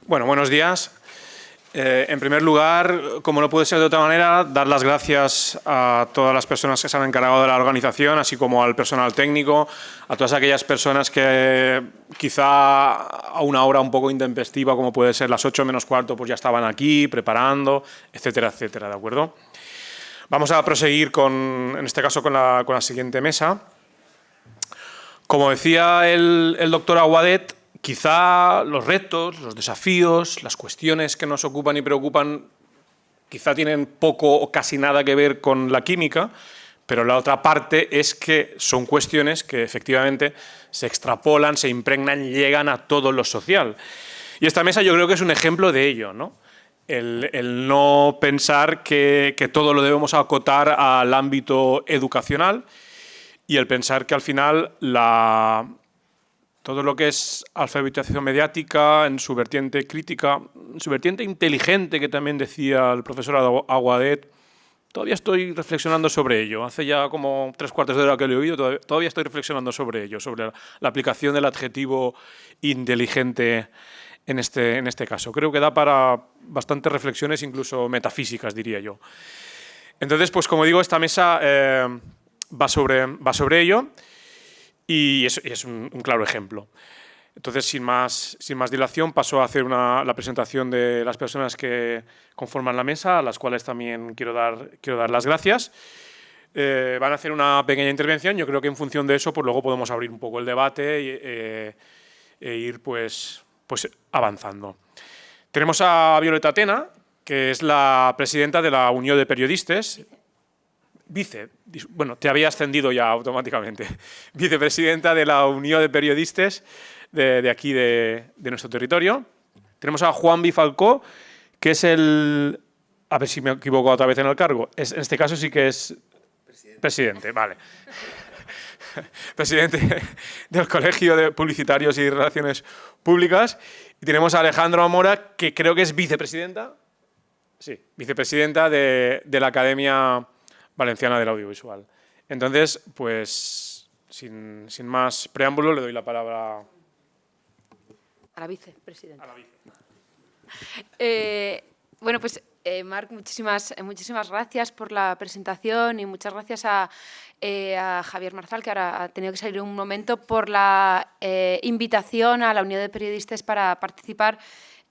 Bueno, buenos días. En primer lugar, como no puede ser de otra manera, dar las gracias a todas las personas que se han encargado de la organización, así como al personal técnico, a todas aquellas personas que quizá a una hora un poco intempestiva, como puede ser las 8 menos cuarto, pues ya estaban aquí preparando, etcétera, etcétera, ¿de acuerdo? Vamos a proseguir en este caso con la siguiente mesa. Como decía el doctor Aguadet, quizá los retos, los desafíos, las cuestiones que nos ocupan y preocupan quizá tienen poco o casi nada que ver con la química, pero la otra parte es que son cuestiones que efectivamente se extrapolan, se impregnan, llegan a todo lo social. Y esta mesa yo creo que es un ejemplo de ello, ¿no? El no pensar que todo lo debemos acotar al ámbito educacional y el pensar que al final todo lo que es alfabetización mediática, en su vertiente crítica, en su vertiente inteligente, que también decía el profesor Aguadet, todavía estoy reflexionando sobre ello. Hace ya como 3/4 de hora que lo he oído, todavía estoy reflexionando sobre ello, sobre la aplicación del adjetivo inteligente en este caso. Creo que da para bastantes reflexiones, incluso metafísicas, diría yo. Entonces, pues como digo, esta mesa va sobre ello. Y es un claro ejemplo. Entonces, sin más dilación, paso a hacer la presentación de las personas que conforman la mesa, a las cuales también quiero dar las gracias. Van a hacer una pequeña intervención. Yo creo que en función de eso, pues luego podemos abrir un poco el debate e ir pues avanzando. Tenemos a Violeta Tena, que es la presidenta de la Unión de Periodistas. Bueno, te había ascendido ya automáticamente. Vicepresidenta de la Unión de Periodistas de aquí, de nuestro territorio. Tenemos a Juan Bifalcó, que es a ver si me equivoco otra vez en el cargo. En este caso sí que es presidente, vale. Presidente del Colegio de Publicitarios y Relaciones Públicas. Y tenemos a Alejandra Mora, que creo que es vicepresidenta. Sí, vicepresidenta de la Academia Valenciana del Audiovisual. Entonces, pues, sin más preámbulo, le doy la palabra a la vicepresidenta. A la vice. Bueno, pues, Marc, muchísimas gracias por la presentación y muchas gracias a Javier Marzal, que ahora ha tenido que salir un momento, por la invitación a la Unión de Periodistas para participar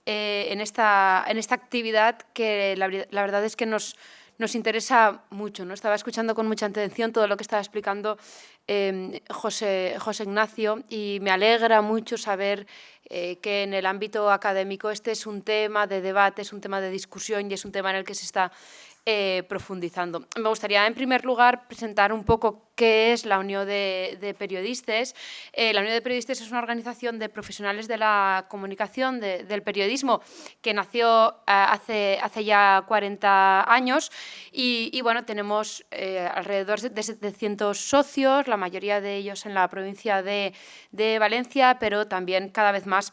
en esta actividad que la verdad es que nos interesa mucho, ¿no? Estaba escuchando con mucha atención todo lo que estaba explicando José Ignacio y me alegra mucho saber que en el ámbito académico este es un tema de debate, es un tema de discusión y es un tema en el que se está profundizando. Me gustaría, en primer lugar, presentar un poco qué es la Unión de Periodistas. La Unión de Periodistas es una organización de profesionales de la comunicación, del periodismo, que nació hace ya 40 años y bueno, tenemos alrededor de 700 socios, la mayoría de ellos en la provincia de Valencia, pero también cada vez más,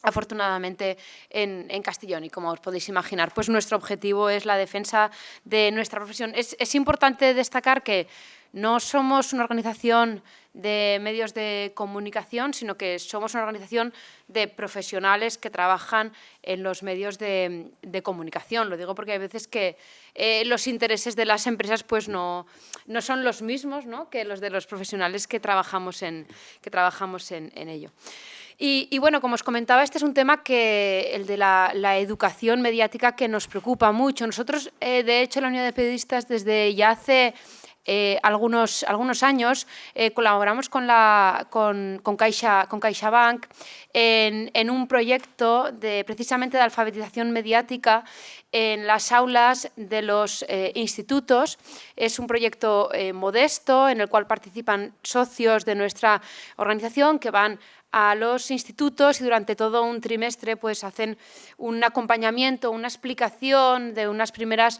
afortunadamente, en Castellón. Y como os podéis imaginar, pues nuestro objetivo es la defensa de nuestra profesión. Es importante destacar que no somos una organización de medios de comunicación, sino que somos una organización de profesionales que trabajan en los medios de comunicación. Lo digo porque hay veces que los intereses de las empresas pues no son los mismos, ¿no?, que los de los profesionales que trabajamos en ello. Y bueno, como os comentaba, este es un tema el de la educación mediática, que nos preocupa mucho. Nosotros, de hecho, la Unión de Periodistas, desde ya hace algunos años, colaboramos con CaixaBank en un proyecto precisamente de alfabetización mediática en las aulas de los institutos. Es un proyecto modesto en el cual participan socios de nuestra organización que van a los institutos y durante todo un trimestre pues hacen un acompañamiento, una explicación de unas primeras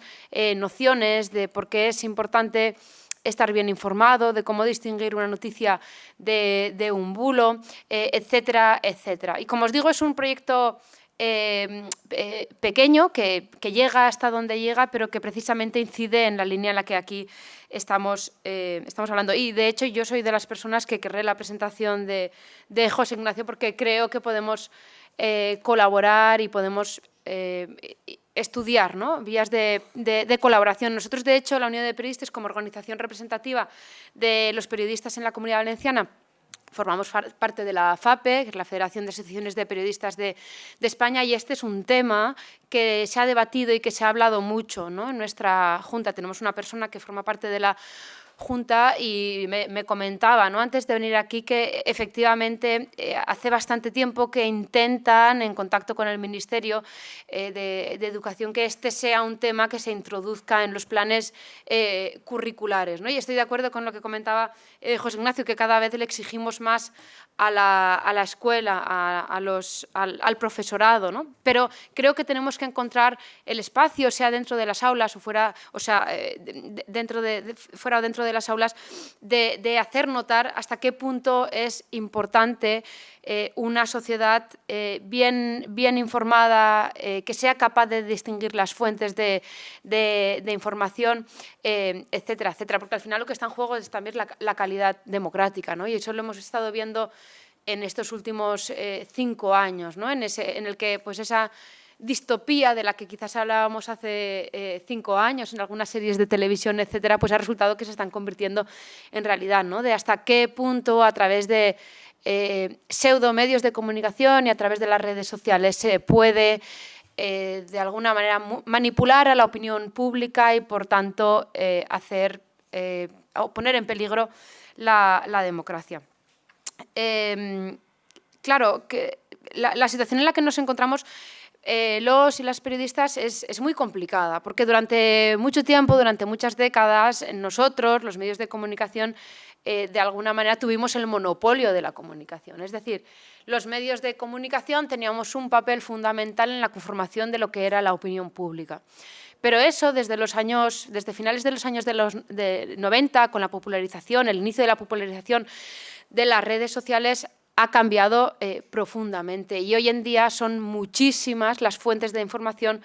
nociones de por qué es importante estar bien informado, de cómo distinguir una noticia de un bulo, etcétera, etcétera. Y como os digo, es un proyecto pequeño que llega hasta donde llega, pero que precisamente incide en la línea en la que aquí estamos hablando. Y, de hecho, yo soy de las personas que querré la presentación de José Ignacio porque creo que podemos colaborar y podemos estudiar, ¿no?, vías de colaboración. Nosotros, de hecho, la Unión de Periodistas, como organización representativa de los periodistas en la Comunidad Valenciana, formamos parte de la FAPE, que es la Federación de Asociaciones de Periodistas de España, y este es un tema que se ha debatido y que se ha hablado mucho, ¿no?, en nuestra Junta. Tenemos una persona que forma parte de la Junta y me comentaba, ¿no?, antes de venir aquí, que efectivamente hace bastante tiempo que intentan, en contacto con el Ministerio de Educación, que este sea un tema que se introduzca en los planes curriculares, ¿no? Y estoy de acuerdo con lo que comentaba José Ignacio, que cada vez le exigimos más a la escuela, al profesorado, ¿no? Pero creo que tenemos que encontrar el espacio, sea dentro de las aulas o fuera, fuera o dentro de las aulas, de hacer notar hasta qué punto es importante una sociedad bien informada, que sea capaz de distinguir las fuentes de información, etcétera, etcétera, porque al final lo que está en juego es también la calidad democrática, ¿no? Y eso lo hemos estado viendo en estos últimos 5 años, ¿no?, en el que pues esa distopía de la que quizás hablábamos hace 5 años en algunas series de televisión, etcétera, pues ha resultado que se están convirtiendo en realidad, ¿no?, de hasta qué punto a través de pseudomedios de comunicación y a través de las redes sociales se puede de alguna manera manipular a la opinión pública y, por tanto, poner en peligro la democracia. Claro, que la situación en la que nos encontramos los y las periodistas es muy complicada, porque durante mucho tiempo, durante muchas décadas, nosotros, los medios de comunicación, de alguna manera tuvimos el monopolio de la comunicación. Es decir, los medios de comunicación teníamos un papel fundamental en la conformación de lo que era la opinión pública. Pero eso, desde finales de los años de 90, con la popularización, el inicio de la popularización de las redes sociales, ha cambiado profundamente, y hoy en día son muchísimas las fuentes de información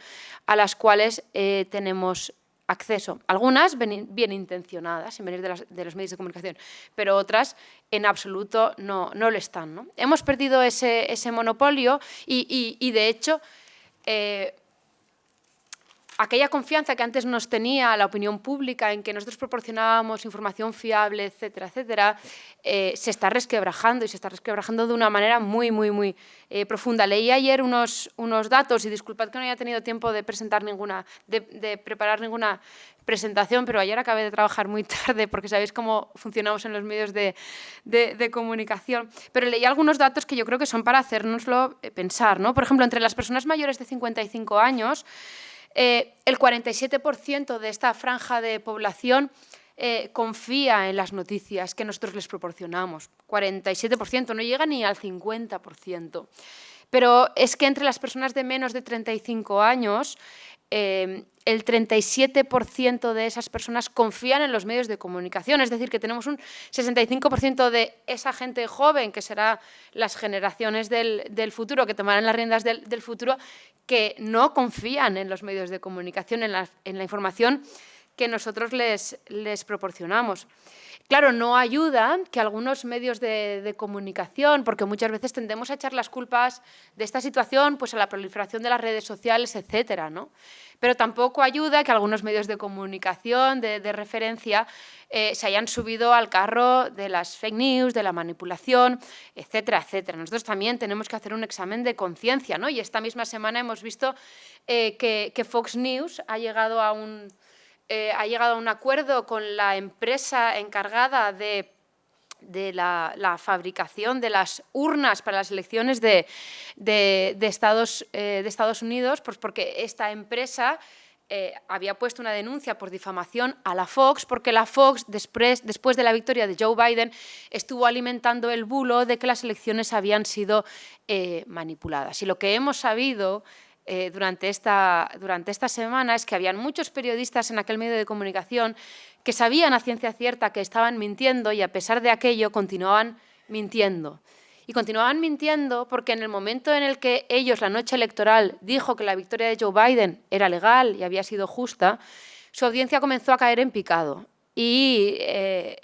a las cuales tenemos acceso. Algunas bien intencionadas, sin venir de los medios de comunicación, pero otras en absoluto no lo están, ¿no? Hemos perdido ese monopolio y de hecho, aquella confianza que antes nos tenía la opinión pública en que nosotros proporcionábamos información fiable, etcétera, etcétera, se está resquebrajando, y se está resquebrajando de una manera muy profunda. Leí ayer unos datos, y disculpad que no haya tenido tiempo de preparar ninguna presentación, pero ayer acabé de trabajar muy tarde porque sabéis cómo funcionamos en los medios de comunicación. Pero leí algunos datos que yo creo que son para hacérnoslo pensar, ¿no? Por ejemplo, entre las personas mayores de 55 años, el 47% de esta franja de población confía en las noticias que nosotros les proporcionamos. 47%, no llega ni al 50%. Pero es que entre las personas de menos de 35 años, el 37% de esas personas confían en los medios de comunicación. Es decir, que tenemos un 65% de esa gente joven, que serán las generaciones del futuro, que tomarán las riendas del futuro, que no confían en los medios de comunicación, en la información que nosotros les proporcionamos. Claro, no ayuda que algunos medios de comunicación, porque muchas veces tendemos a echar las culpas de esta situación pues a la proliferación de las redes sociales, etcétera, ¿no? Pero tampoco ayuda que algunos medios de comunicación de referencia se hayan subido al carro de las fake news, de la manipulación, etcétera, etcétera. Nosotros también tenemos que hacer un examen de conciencia, ¿no? Y esta misma semana hemos visto que Fox News ha llegado a un acuerdo con la empresa encargada de la fabricación de las urnas para las elecciones de Estados Unidos, pues porque esta empresa había puesto una denuncia por difamación a la Fox, porque la Fox, después de la victoria de Joe Biden, estuvo alimentando el bulo de que las elecciones habían sido manipuladas. Y lo que hemos sabido durante esta semana es que habían muchos periodistas en aquel medio de comunicación que sabían a ciencia cierta que estaban mintiendo, y a pesar de aquello continuaban mintiendo. Y continuaban mintiendo porque en el momento en el que ellos, la noche electoral, dijo que la victoria de Joe Biden era legal y había sido justa, su audiencia comenzó a caer en picado. Y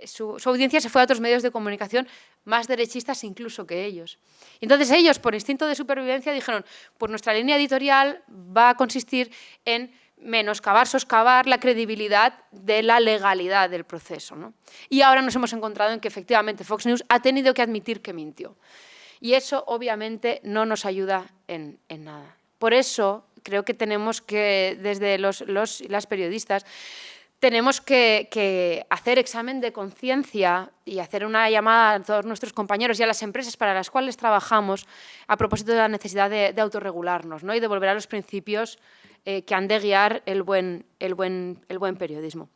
su audiencia se fue a otros medios de comunicación más derechistas incluso que ellos. Y entonces ellos, por instinto de supervivencia, dijeron, pues nuestra línea editorial va a consistir en menoscabar, soscavar la credibilidad de la legalidad del proceso, ¿no? Y ahora nos hemos encontrado en que efectivamente Fox News ha tenido que admitir que mintió. Y eso obviamente no nos ayuda en nada. Por eso creo que tenemos que, desde las periodistas, tenemos que hacer examen de conciencia y hacer una llamada a todos nuestros compañeros y a las empresas para las cuales trabajamos a propósito de la necesidad de autorregularnos, ¿no? Y de volver a los principios que han de guiar el buen periodismo.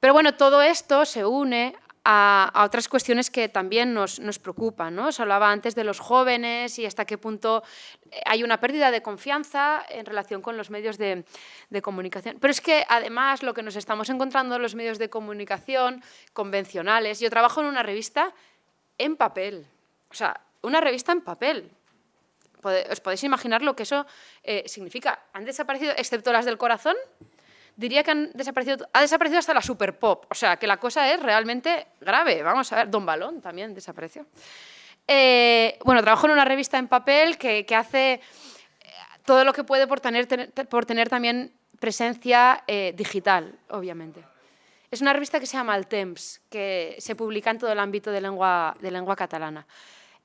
Pero bueno, todo esto se une a otras cuestiones que también nos preocupan, ¿no? Se hablaba antes de los jóvenes y hasta qué punto hay una pérdida de confianza en relación con los medios de comunicación. Pero es que además lo que nos estamos encontrando en los medios de comunicación convencionales, yo trabajo en una revista en papel, o sea, una revista en papel. ¿Os podéis imaginar lo que eso significa? Han desaparecido, excepto las del corazón, diría que ha desaparecido hasta la Super Pop. O sea, que la cosa es realmente grave. Vamos a ver, Don Balón también desapareció. Bueno, trabajo en una revista en papel que hace todo lo que puede por tener también presencia digital, obviamente. Es una revista que se llama El Temps, que se publica en todo el ámbito de lengua catalana.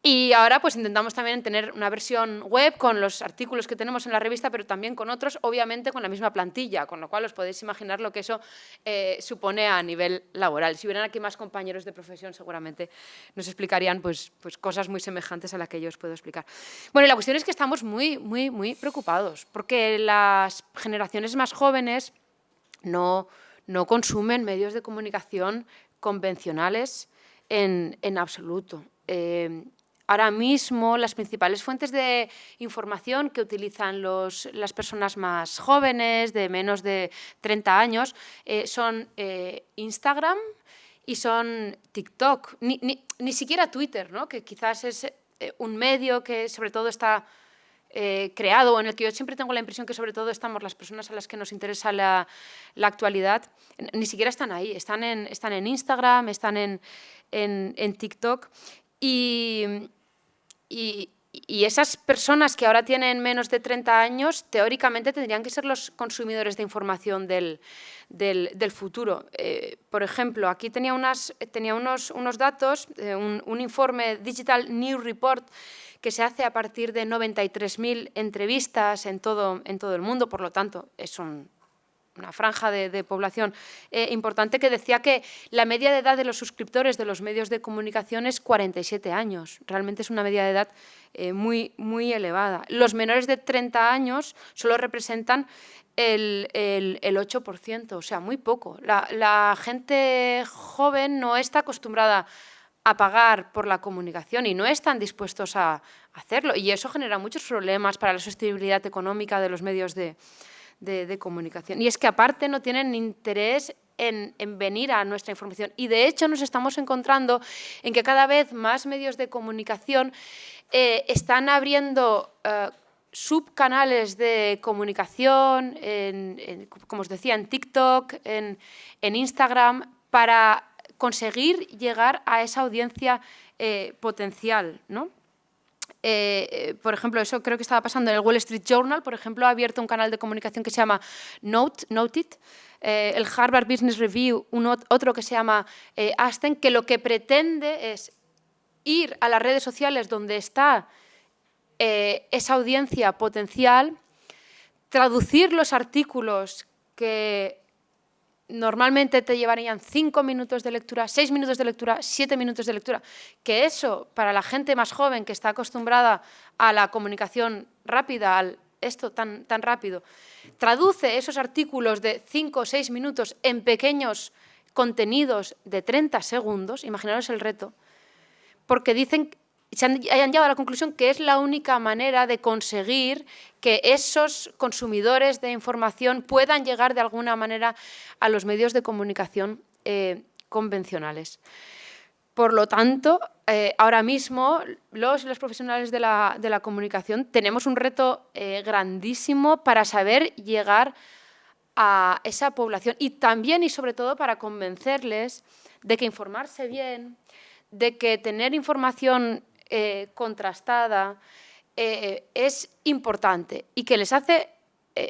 Y ahora pues intentamos también tener una versión web con los artículos que tenemos en la revista, pero también con otros, obviamente con la misma plantilla, con lo cual os podéis imaginar lo que eso supone a nivel laboral. Si hubieran aquí más compañeros de profesión, seguramente nos explicarían pues cosas muy semejantes a las que yo os puedo explicar. Bueno, y la cuestión es que estamos muy preocupados, porque las generaciones más jóvenes no consumen medios de comunicación convencionales en absoluto. Ahora mismo las principales fuentes de información que utilizan las personas más jóvenes, de menos de 30 años, son Instagram y son TikTok. Ni siquiera Twitter, ¿no? Que quizás es un medio que sobre todo está creado, en el que yo siempre tengo la impresión que sobre todo estamos las personas a las que nos interesa la actualidad. Ni siquiera están ahí, están en Instagram, están en TikTok. Y esas personas que ahora tienen menos de 30 años, teóricamente tendrían que ser los consumidores de información del futuro. Por ejemplo, aquí tenía unos datos, un informe Digital News Report que se hace a partir de 93.000 entrevistas en todo el mundo, por lo tanto, es una franja de población importante, que decía que la media de edad de los suscriptores de los medios de comunicación es 47 años. Realmente es una media de edad muy elevada. Los menores de 30 años solo representan el 8%, o sea, muy poco. La gente joven no está acostumbrada a pagar por la comunicación y no están dispuestos a hacerlo. Y eso genera muchos problemas para la sostenibilidad económica de los medios de comunicación. Y es que aparte no tienen interés en venir a nuestra información. Y de hecho nos estamos encontrando en que cada vez más medios de comunicación están abriendo subcanales de comunicación, como os decía, en TikTok, en Instagram, para conseguir llegar a esa audiencia potencial, ¿no? Por ejemplo, eso creo que estaba pasando en el Wall Street Journal, por ejemplo, ha abierto un canal de comunicación que se llama Noted, el Harvard Business Review, otro que se llama Aston, que lo que pretende es ir a las redes sociales donde está esa audiencia potencial, traducir los artículos que normalmente te llevarían 5 minutos de lectura, 6 minutos de lectura, 7 minutos de lectura, que eso para la gente más joven que está acostumbrada a la comunicación rápida, al esto tan rápido, traduce esos artículos de 5 o 6 minutos en pequeños contenidos de 30 segundos, imaginaros el reto, porque dicen, hayan llegado a la conclusión que es la única manera de conseguir que esos consumidores de información puedan llegar de alguna manera a los medios de comunicación convencionales. Por lo tanto, ahora mismo los y las profesionales de la comunicación tenemos un reto grandísimo para saber llegar a esa población y también y sobre todo para convencerles de que informarse bien, de que tener información contrastada es importante y que les hace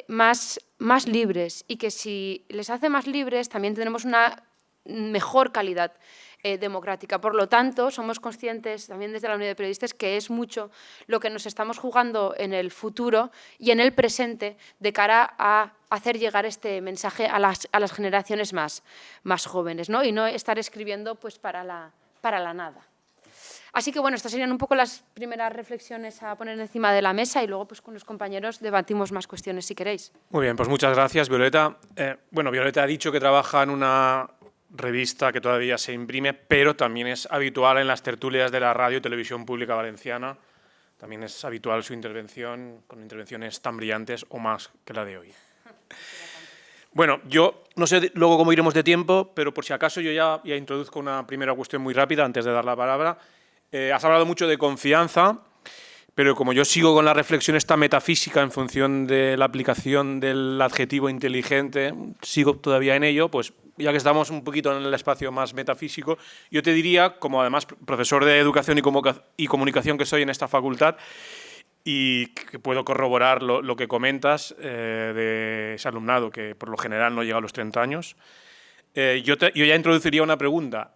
más libres, y que si les hace más libres también tendremos una mejor calidad democrática. Por lo tanto, somos conscientes también desde la Unión de Periodistas que es mucho lo que nos estamos jugando en el futuro y en el presente de cara a hacer llegar este mensaje a las generaciones más jóvenes, ¿no? Y no estar escribiendo pues, para la nada. Así que, bueno, estas serían un poco las primeras reflexiones a poner encima de la mesa y luego pues, con los compañeros debatimos más cuestiones, si queréis. Muy bien, pues muchas gracias, Violeta. Bueno, Violeta ha dicho que trabaja en una revista que todavía se imprime, pero también es habitual en las tertulias de la Radio y Televisión Pública Valenciana. También es habitual su intervención, con intervenciones tan brillantes o más que la de hoy. Bueno, yo no sé luego cómo iremos de tiempo, pero por si acaso yo ya introduzco una primera cuestión muy rápida antes de dar la palabra. Has hablado mucho de confianza, pero como yo sigo con la reflexión esta metafísica en función de la aplicación del adjetivo inteligente, sigo todavía en ello, pues ya que estamos un poquito en el espacio más metafísico, yo te diría, como además profesor de educación y comunicación que soy en esta facultad, y que puedo corroborar lo que comentas de ese alumnado que por lo general no llega a los 30 años, yo ya introduciría una pregunta.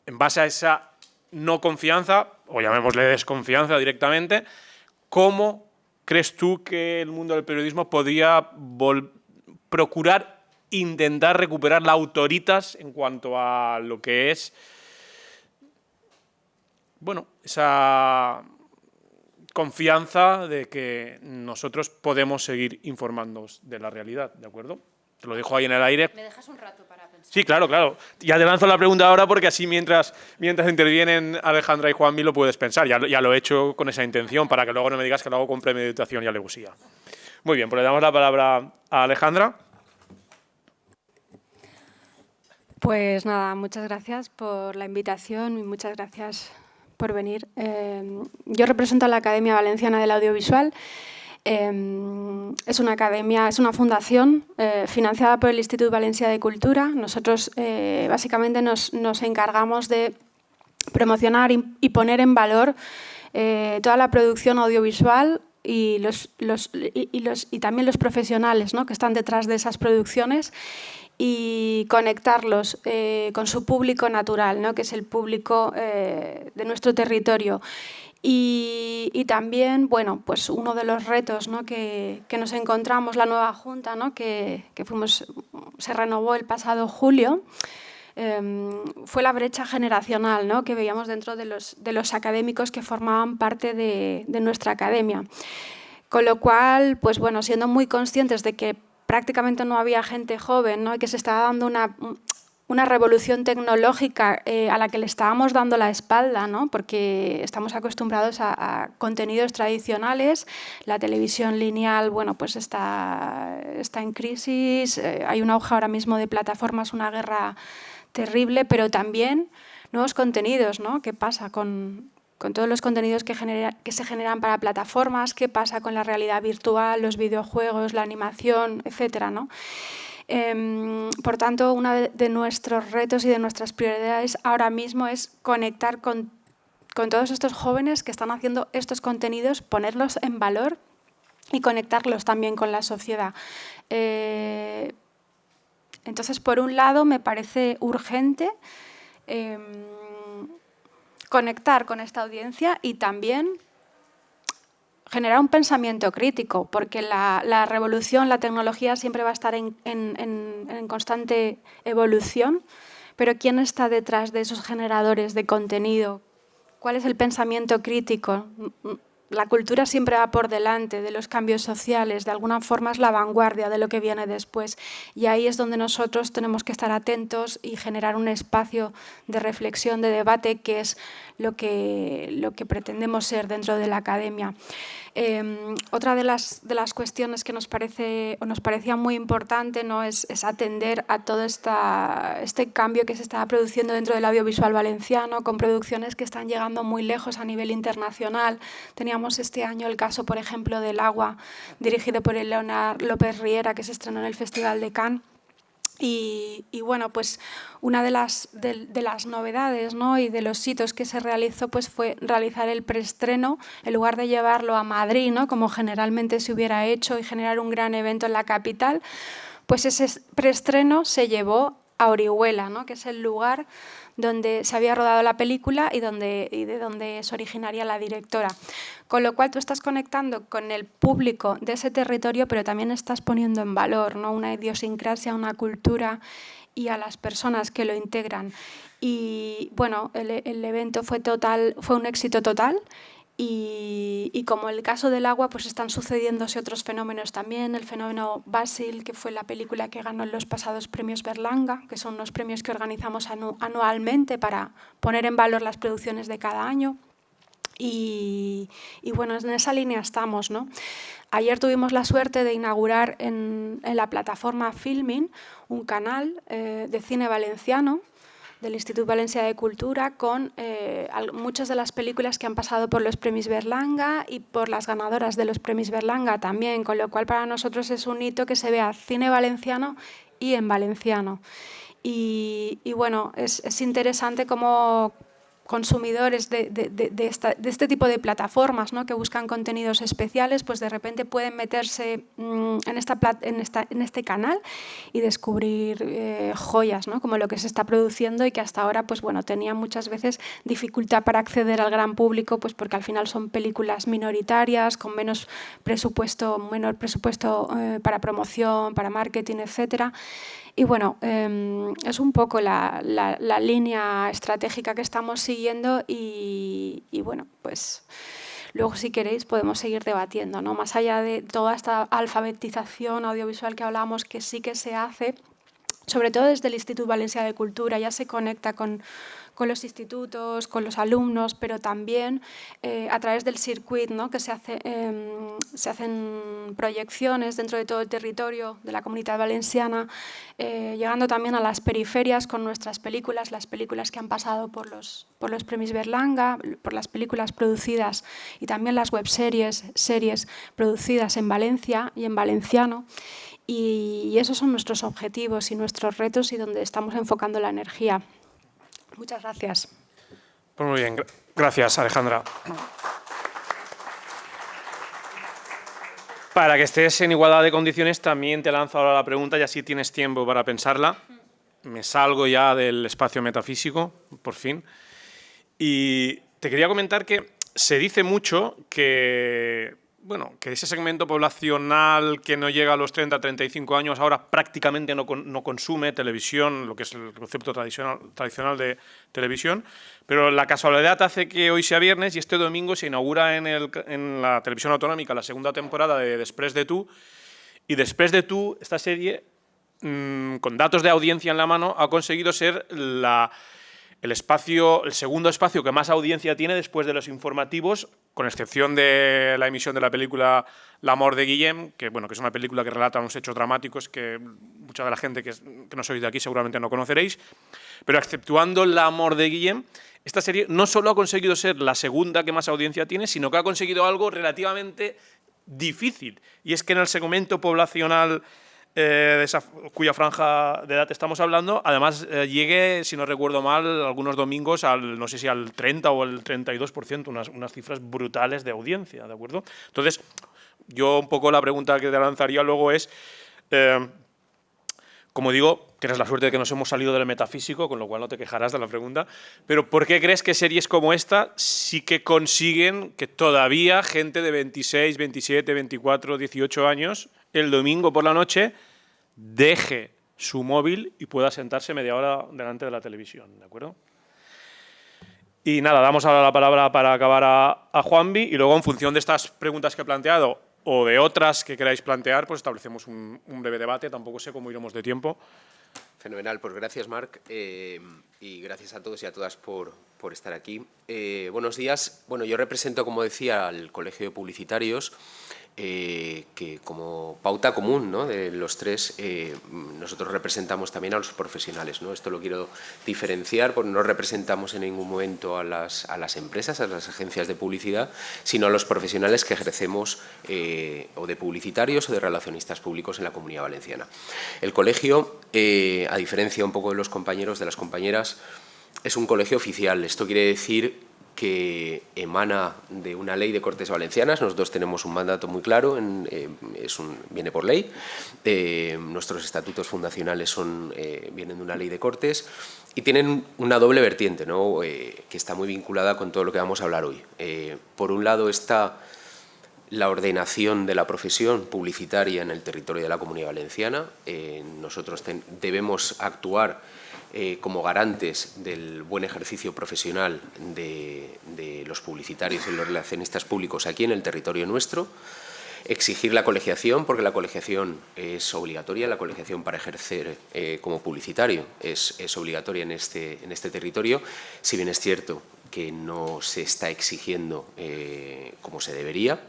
En base a esa no confianza, o llamémosle desconfianza directamente, ¿cómo crees tú que el mundo del periodismo podría procurar intentar recuperar la autoritas en cuanto a lo que es, bueno, esa confianza de que nosotros podemos seguir informándonos de la realidad, ¿de acuerdo? Te lo dejo ahí en el aire. ¿Me dejas un rato para pensar? Sí, claro. Ya te lanzo la pregunta ahora porque así mientras intervienen Alejandra y Juanmi lo puedes pensar. Ya lo he hecho con esa intención para que luego no me digas que lo hago con premeditación y alevosía. Muy bien, pues le damos la palabra a Alejandra. Pues nada, muchas gracias por la invitación y muchas gracias por venir. Yo represento a la Academia Valenciana del Audiovisual. Es una academia, es una fundación financiada por el Institut Valencià de Cultura. Nosotros básicamente nos encargamos de promocionar y poner en valor toda la producción audiovisual y también los profesionales, ¿no?, que están detrás de esas producciones, y conectarlos con su público natural, ¿no?, que es el público de nuestro territorio. Y también, bueno, pues uno de los retos, ¿no?, que nos encontramos, la nueva Junta, ¿no?, que se renovó el pasado julio, fue la brecha generacional, ¿no?, que veíamos dentro de los académicos que formaban parte de nuestra academia. Con lo cual, pues bueno, siendo muy conscientes de que prácticamente no había gente joven, ¿no?, y que se estaba dando una revolución tecnológica a la que le estábamos dando la espalda, ¿no?, porque estamos acostumbrados a contenidos tradicionales. La televisión lineal, bueno, pues está en crisis, hay un auge ahora mismo de plataformas, una guerra terrible, pero también nuevos contenidos, ¿no? ¿Qué pasa con todos los contenidos que se generan para plataformas? ¿Qué pasa con la realidad virtual, los videojuegos, la animación, etcétera, ¿no? Por tanto, uno de nuestros retos y de nuestras prioridades ahora mismo es conectar con todos estos jóvenes que están haciendo estos contenidos, ponerlos en valor y conectarlos también con la sociedad. Entonces, por un lado, me parece urgente conectar con esta audiencia y también generar un pensamiento crítico, porque la revolución, la tecnología siempre va a estar en constante evolución, pero ¿quién está detrás de esos generadores de contenido? ¿Cuál es el pensamiento crítico? la cultura siempre va por delante de los cambios sociales, de alguna forma es la vanguardia de lo que viene después. Y ahí es donde nosotros tenemos que estar atentos y generar un espacio de reflexión, de debate, que es lo que pretendemos ser dentro de la academia. Otra de las cuestiones que nos parecía muy importante, ¿no?, es atender a todo este cambio que se estaba produciendo dentro del audiovisual valenciano, con producciones que están llegando muy lejos a nivel internacional. Teníamos este año el caso, por ejemplo, del Agua, dirigido por Eleonor López Riera, que se estrenó en el Festival de Cannes. Y bueno, pues una de las novedades, ¿no?, y de los hitos que se realizó, pues fue realizar el preestreno, en lugar de llevarlo a Madrid, ¿no?, como generalmente se hubiera hecho, y generar un gran evento en la capital, pues ese preestreno se llevó a Orihuela, ¿no?, que es el lugar donde se había rodado la película y de donde es originaria la directora. Con lo cual tú estás conectando con el público de ese territorio, pero también estás poniendo en valor, ¿no?, una idiosincrasia, una cultura y a las personas que lo integran. Y bueno, el evento fue un éxito total. Y como el caso del Agua, pues están sucediéndose otros fenómenos también. El fenómeno Basil, que fue la película que ganó en los pasados premios Berlanga, que son unos premios que organizamos anualmente para poner en valor las producciones de cada año. Y bueno, en esa línea estamos, ¿no? Ayer tuvimos la suerte de inaugurar en la plataforma Filmin un canal de cine valenciano del Instituto Valencia de Cultura, con muchas de las películas que han pasado por los Premis Berlanga y por las ganadoras de los Premis Berlanga también, con lo cual para nosotros es un hito que se vea cine valenciano y en valenciano. Y bueno, es interesante cómo consumidores de este tipo de plataformas, ¿no?, que buscan contenidos especiales, pues de repente pueden meterse en este canal y descubrir joyas, ¿no?, como lo que se está produciendo y que hasta ahora, pues bueno, tenía muchas veces dificultad para acceder al gran público, pues porque al final son películas minoritarias, con menor presupuesto para promoción, para marketing, etcétera. Y bueno, es un poco la línea estratégica que estamos siguiendo y bueno, pues luego si queréis podemos seguir debatiendo, ¿no? Más allá de toda esta alfabetización audiovisual que hablábamos, que sí que se hace, sobre todo desde el Instituto Valencia de Cultura, ya se conecta con los institutos, con los alumnos, pero también a través del circuit, ¿no?, que se hacen proyecciones dentro de todo el territorio de la Comunidad Valenciana, llegando también a las periferias con nuestras películas, las películas que han pasado por los Premis Berlanga, por las películas producidas y también las webseries, series producidas en Valencia y en valenciano. Y esos son nuestros objetivos y nuestros retos y donde estamos enfocando la energía. Muchas gracias. Pues muy bien, gracias, Alejandra. Para que estés en igualdad de condiciones, también te lanzo ahora la pregunta y así tienes tiempo para pensarla. Me salgo ya del espacio metafísico, por fin. Y te quería comentar que se dice mucho que, bueno, que ese segmento poblacional que no llega a los 30-35 años ahora prácticamente no consume televisión, lo que es el concepto tradicional de televisión, pero la casualidad hace que hoy sea viernes y este domingo se inaugura en la televisión autonómica la segunda temporada de Després de tu, y Després de tu, esta serie, con datos de audiencia en la mano, ha conseguido ser el segundo espacio que más audiencia tiene después de los informativos, con excepción de la emisión de la película L'amor de Guillem, que, bueno, que es una película que relata unos hechos dramáticos que mucha de la gente que no sois de aquí seguramente no conoceréis. Pero exceptuando L'amor de Guillem, esta serie no solo ha conseguido ser la segunda que más audiencia tiene, sino que ha conseguido algo relativamente difícil. Y es que en el segmento poblacional cuya franja de edad estamos hablando, además llegue, si no recuerdo mal, algunos domingos no sé si al 30 o el 32%, unas cifras brutales de audiencia, ¿de acuerdo? Entonces, yo un poco la pregunta que te lanzaría luego es, como digo, tienes la suerte de que nos hemos salido del metafísico, con lo cual no te quejarás de la pregunta, pero ¿por qué crees que series como esta sí que consiguen que todavía gente de 26, 27, 24, 18 años, el domingo por la noche, deje su móvil y pueda sentarse media hora delante de la televisión, ¿de acuerdo? Y nada, damos ahora la palabra para acabar a Juanvi y luego en función de estas preguntas que he planteado o de otras que queráis plantear, pues establecemos un breve debate. Tampoco sé cómo iremos de tiempo. Fenomenal, pues gracias Marc y gracias a todos y a todas por estar aquí. Buenos días. Bueno, yo represento, como decía, al Colegio de Publicitarios, que como pauta común, ¿no?, de los tres, nosotros representamos también a los profesionales, ¿no? Esto lo quiero diferenciar porque no representamos en ningún momento a las empresas, a las agencias de publicidad, sino a los profesionales que ejercemos o de publicitarios o de relacionistas públicos en la Comunidad Valenciana. El colegio, a diferencia un poco de los compañeros, de las compañeras, es un colegio oficial. Esto quiere decir que emana de una ley de Cortes Valencianas. Nosotros tenemos un mandato muy claro, viene por ley. Nuestros estatutos fundacionales vienen de una ley de Cortes y tienen una doble vertiente, ¿no?, que está muy vinculada con todo lo que vamos a hablar hoy. Por un lado está la ordenación de la profesión publicitaria en el territorio de la Comunidad Valenciana. Nosotros debemos actuar como garantes del buen ejercicio profesional de los publicitarios y los relacionistas públicos aquí en el territorio nuestro. Exigir la colegiación, porque la colegiación es obligatoria, la colegiación para ejercer como publicitario es obligatoria en este territorio, si bien es cierto que no se está exigiendo como se debería.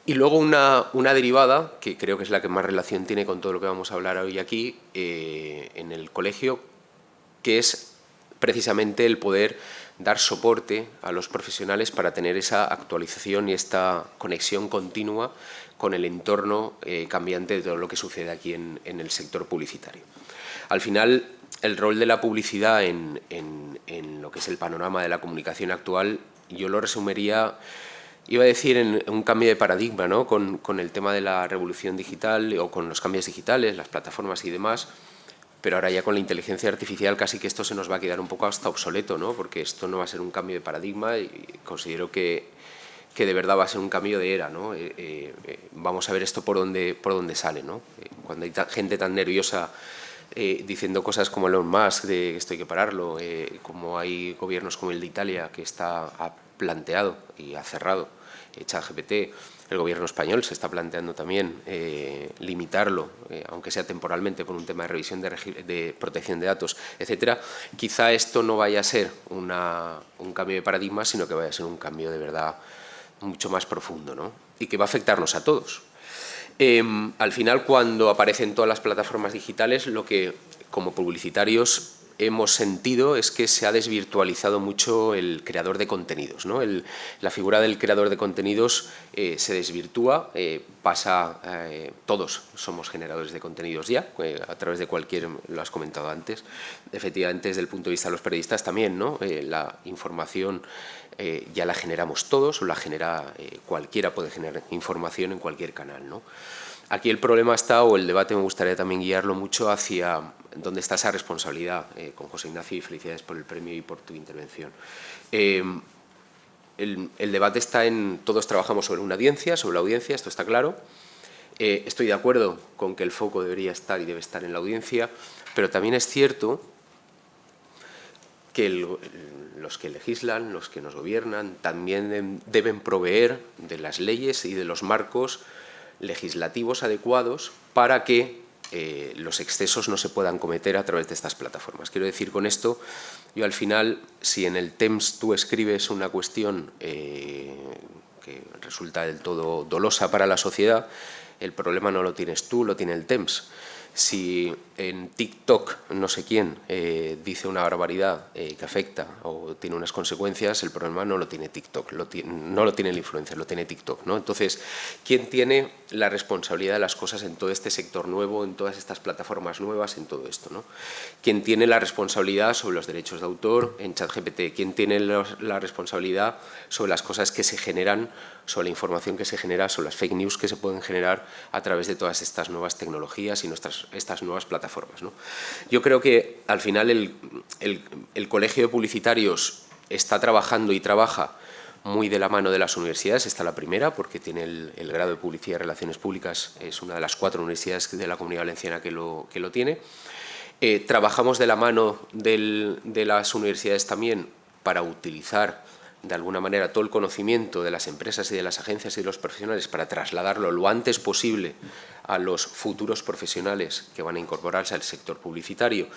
Y luego una derivada, que creo que es la que más relación tiene con todo lo que vamos a hablar hoy aquí en el colegio, que es precisamente el poder dar soporte a los profesionales para tener esa actualización y esta conexión continua con el entorno cambiante de todo lo que sucede aquí en el sector publicitario. Al final, el rol de la publicidad en lo que es el panorama de la comunicación actual, yo lo resumiría, iba a decir, en un cambio de paradigma, ¿no?, con el tema de la revolución digital o con los cambios digitales, las plataformas y demás, pero ahora ya con la inteligencia artificial casi que esto se nos va a quedar un poco hasta obsoleto, ¿no?, porque esto no va a ser un cambio de paradigma y considero que de verdad va a ser un cambio de era, ¿no? Vamos a ver esto por dónde sale, ¿no? Cuando hay gente tan nerviosa diciendo cosas como Elon Musk, de esto hay que pararlo, como hay gobiernos como el de Italia que ha planteado y ha cerrado ChatGPT, el gobierno español se está planteando también limitarlo, aunque sea temporalmente por un tema de revisión de protección de datos, etcétera. Quizá esto no vaya a ser un cambio de paradigma, sino que vaya a ser un cambio de verdad mucho más profundo, ¿no?, y que va a afectarnos a todos. Al final, cuando aparecen todas las plataformas digitales, lo que como publicitarios hemos sentido es que se ha desvirtualizado mucho el creador de contenidos, ¿no? La figura del creador de contenidos se desvirtúa, todos somos generadores de contenidos ya, a través de lo has comentado antes, efectivamente desde el punto de vista de los periodistas también, ¿no? La información ya la generamos todos, o la genera cualquiera, puede generar información en cualquier canal, ¿no? Aquí el problema está, o el debate me gustaría también guiarlo mucho hacia dónde está esa responsabilidad. Con José Ignacio, y felicidades por el premio y por tu intervención. El debate está en, todos trabajamos sobre una audiencia, sobre la audiencia, esto está claro. Estoy de acuerdo con que el foco debería estar y debe estar en la audiencia, pero también es cierto que los que legislan, los que nos gobiernan, también deben proveer de las leyes y de los marcos legislativos adecuados para que los excesos no se puedan cometer a través de estas plataformas. Quiero decir con esto, yo al final, si en el TEMS tú escribes una cuestión que resulta del todo dolosa para la sociedad, el problema no lo tienes tú, lo tiene el TEMS. Si en TikTok no sé quién dice una barbaridad que afecta o tiene unas consecuencias, el problema no lo tiene TikTok, no lo tiene el influencer, lo tiene TikTok, ¿no? Entonces, ¿quién tiene la responsabilidad de las cosas en todo este sector nuevo, en todas estas plataformas nuevas, en todo esto, ¿no? ¿Quién tiene la responsabilidad sobre los derechos de autor en ChatGPT? ¿Quién tiene la responsabilidad sobre las cosas que se generan, sobre la información que se genera, sobre las fake news que se pueden generar a través de todas estas nuevas tecnologías y estas nuevas plataformas, ¿no? Yo creo que al final el Colegio de Publicitarios está trabajando y trabaja muy de la mano de las universidades. Está la primera, porque tiene el grado de Publicidad y Relaciones Públicas, es una de las 4 universidades de la Comunidad Valenciana que lo tiene. Trabajamos de la mano de las universidades también para utilizar de alguna manera todo el conocimiento de las empresas y de las agencias y de los profesionales para trasladarlo lo antes posible a los futuros profesionales que van a incorporarse al sector publicitario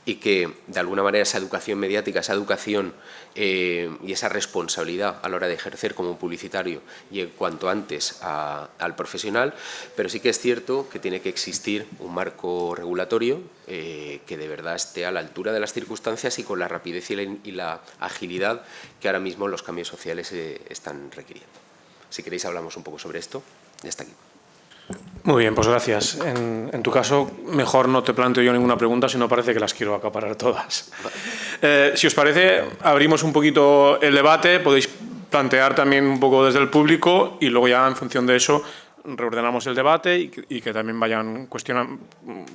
y que de alguna manera esa educación mediática, esa educación y esa responsabilidad a la hora de ejercer como publicitario llegue cuanto antes al profesional, pero sí que es cierto que tiene que existir un marco regulatorio que de verdad esté a la altura de las circunstancias y con la rapidez y la agilidad que ahora mismo los cambios sociales están requiriendo. Si queréis hablamos un poco sobre esto. Ya está aquí. Muy bien, pues gracias. En tu caso, mejor no te planteo yo ninguna pregunta, sino parece que las quiero acaparar todas. Si os parece, abrimos un poquito el debate, podéis plantear también un poco desde el público y luego ya en función de eso reordenamos el debate y que también vayan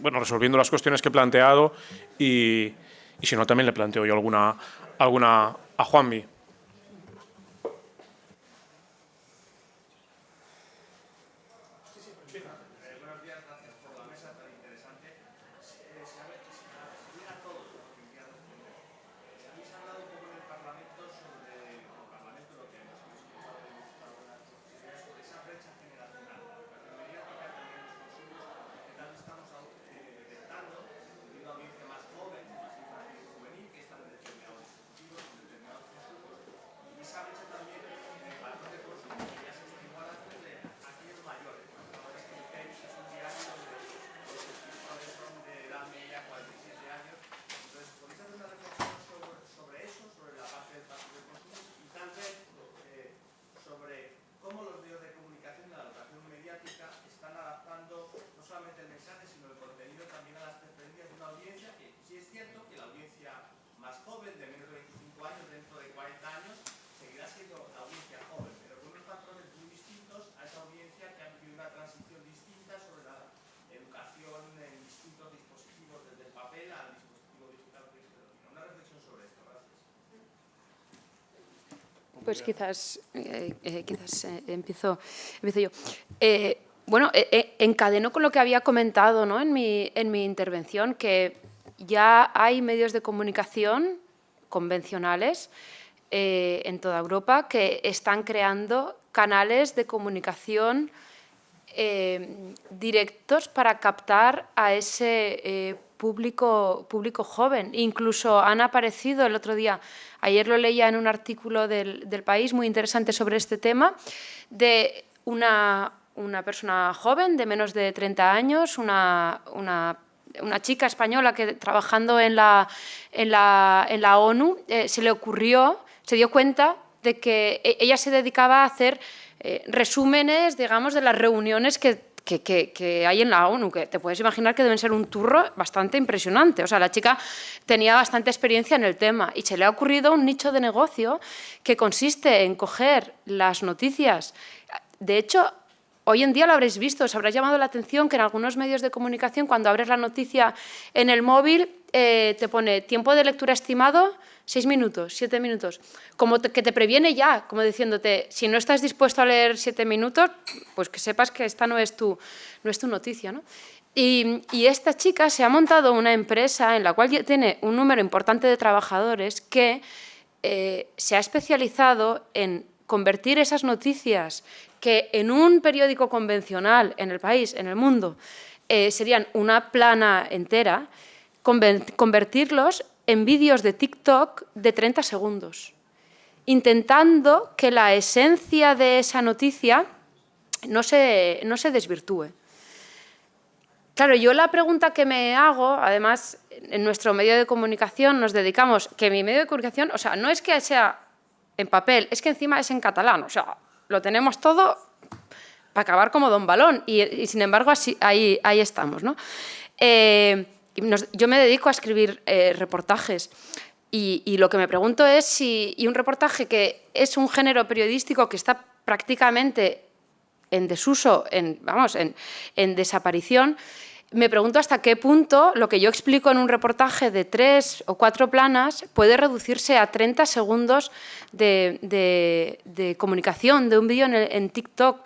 resolviendo las cuestiones que he planteado y si no también le planteo yo alguna a Juanmi. Pues quizás empiezo yo. Encadeno con lo que había comentado, ¿no?, en mi intervención, que ya hay medios de comunicación convencionales en toda Europa que están creando canales de comunicación directos para captar a ese público joven. Incluso han aparecido el otro día, ayer lo leía en un artículo del País muy interesante sobre este tema, de una persona joven de menos de 30 años, una chica española que trabajando en la ONU se le ocurrió, se dio cuenta de que ella se dedicaba a hacer resúmenes, digamos, de las reuniones que hay en la ONU, que te puedes imaginar que deben ser un turro bastante impresionante. O sea, la chica tenía bastante experiencia en el tema y se le ha ocurrido un nicho de negocio que consiste en coger las noticias. De hecho, hoy en día lo habréis visto, os habrá llamado la atención que en algunos medios de comunicación, cuando abres la noticia en el móvil, te pone tiempo de lectura estimado 6 minutos, 7 minutos, como que te previene ya, como diciéndote, si no estás dispuesto a leer 7 minutos, pues que sepas que esta no es tu noticia, ¿no? Y esta chica se ha montado una empresa en la cual tiene un número importante de trabajadores que se ha especializado en convertir esas noticias que en un periódico convencional en el país, en el mundo, serían una plana entera, convertirlos en vídeos de TikTok de 30 segundos, intentando que la esencia de esa noticia no se desvirtúe. Claro, yo la pregunta que me hago, además, en nuestro medio de comunicación nos dedicamos, que mi medio de comunicación, o sea, no es que sea en papel, es que encima es en catalán, o sea, lo tenemos todo para acabar como Don Balón y sin embargo así, ahí estamos, ¿no? Yo me dedico a escribir reportajes y lo que me pregunto es si un reportaje que es un género periodístico que está prácticamente en desuso, en desaparición, me pregunto hasta qué punto lo que yo explico en un reportaje de 3 o 4 planas puede reducirse a 30 segundos de comunicación, de un vídeo en TikTok.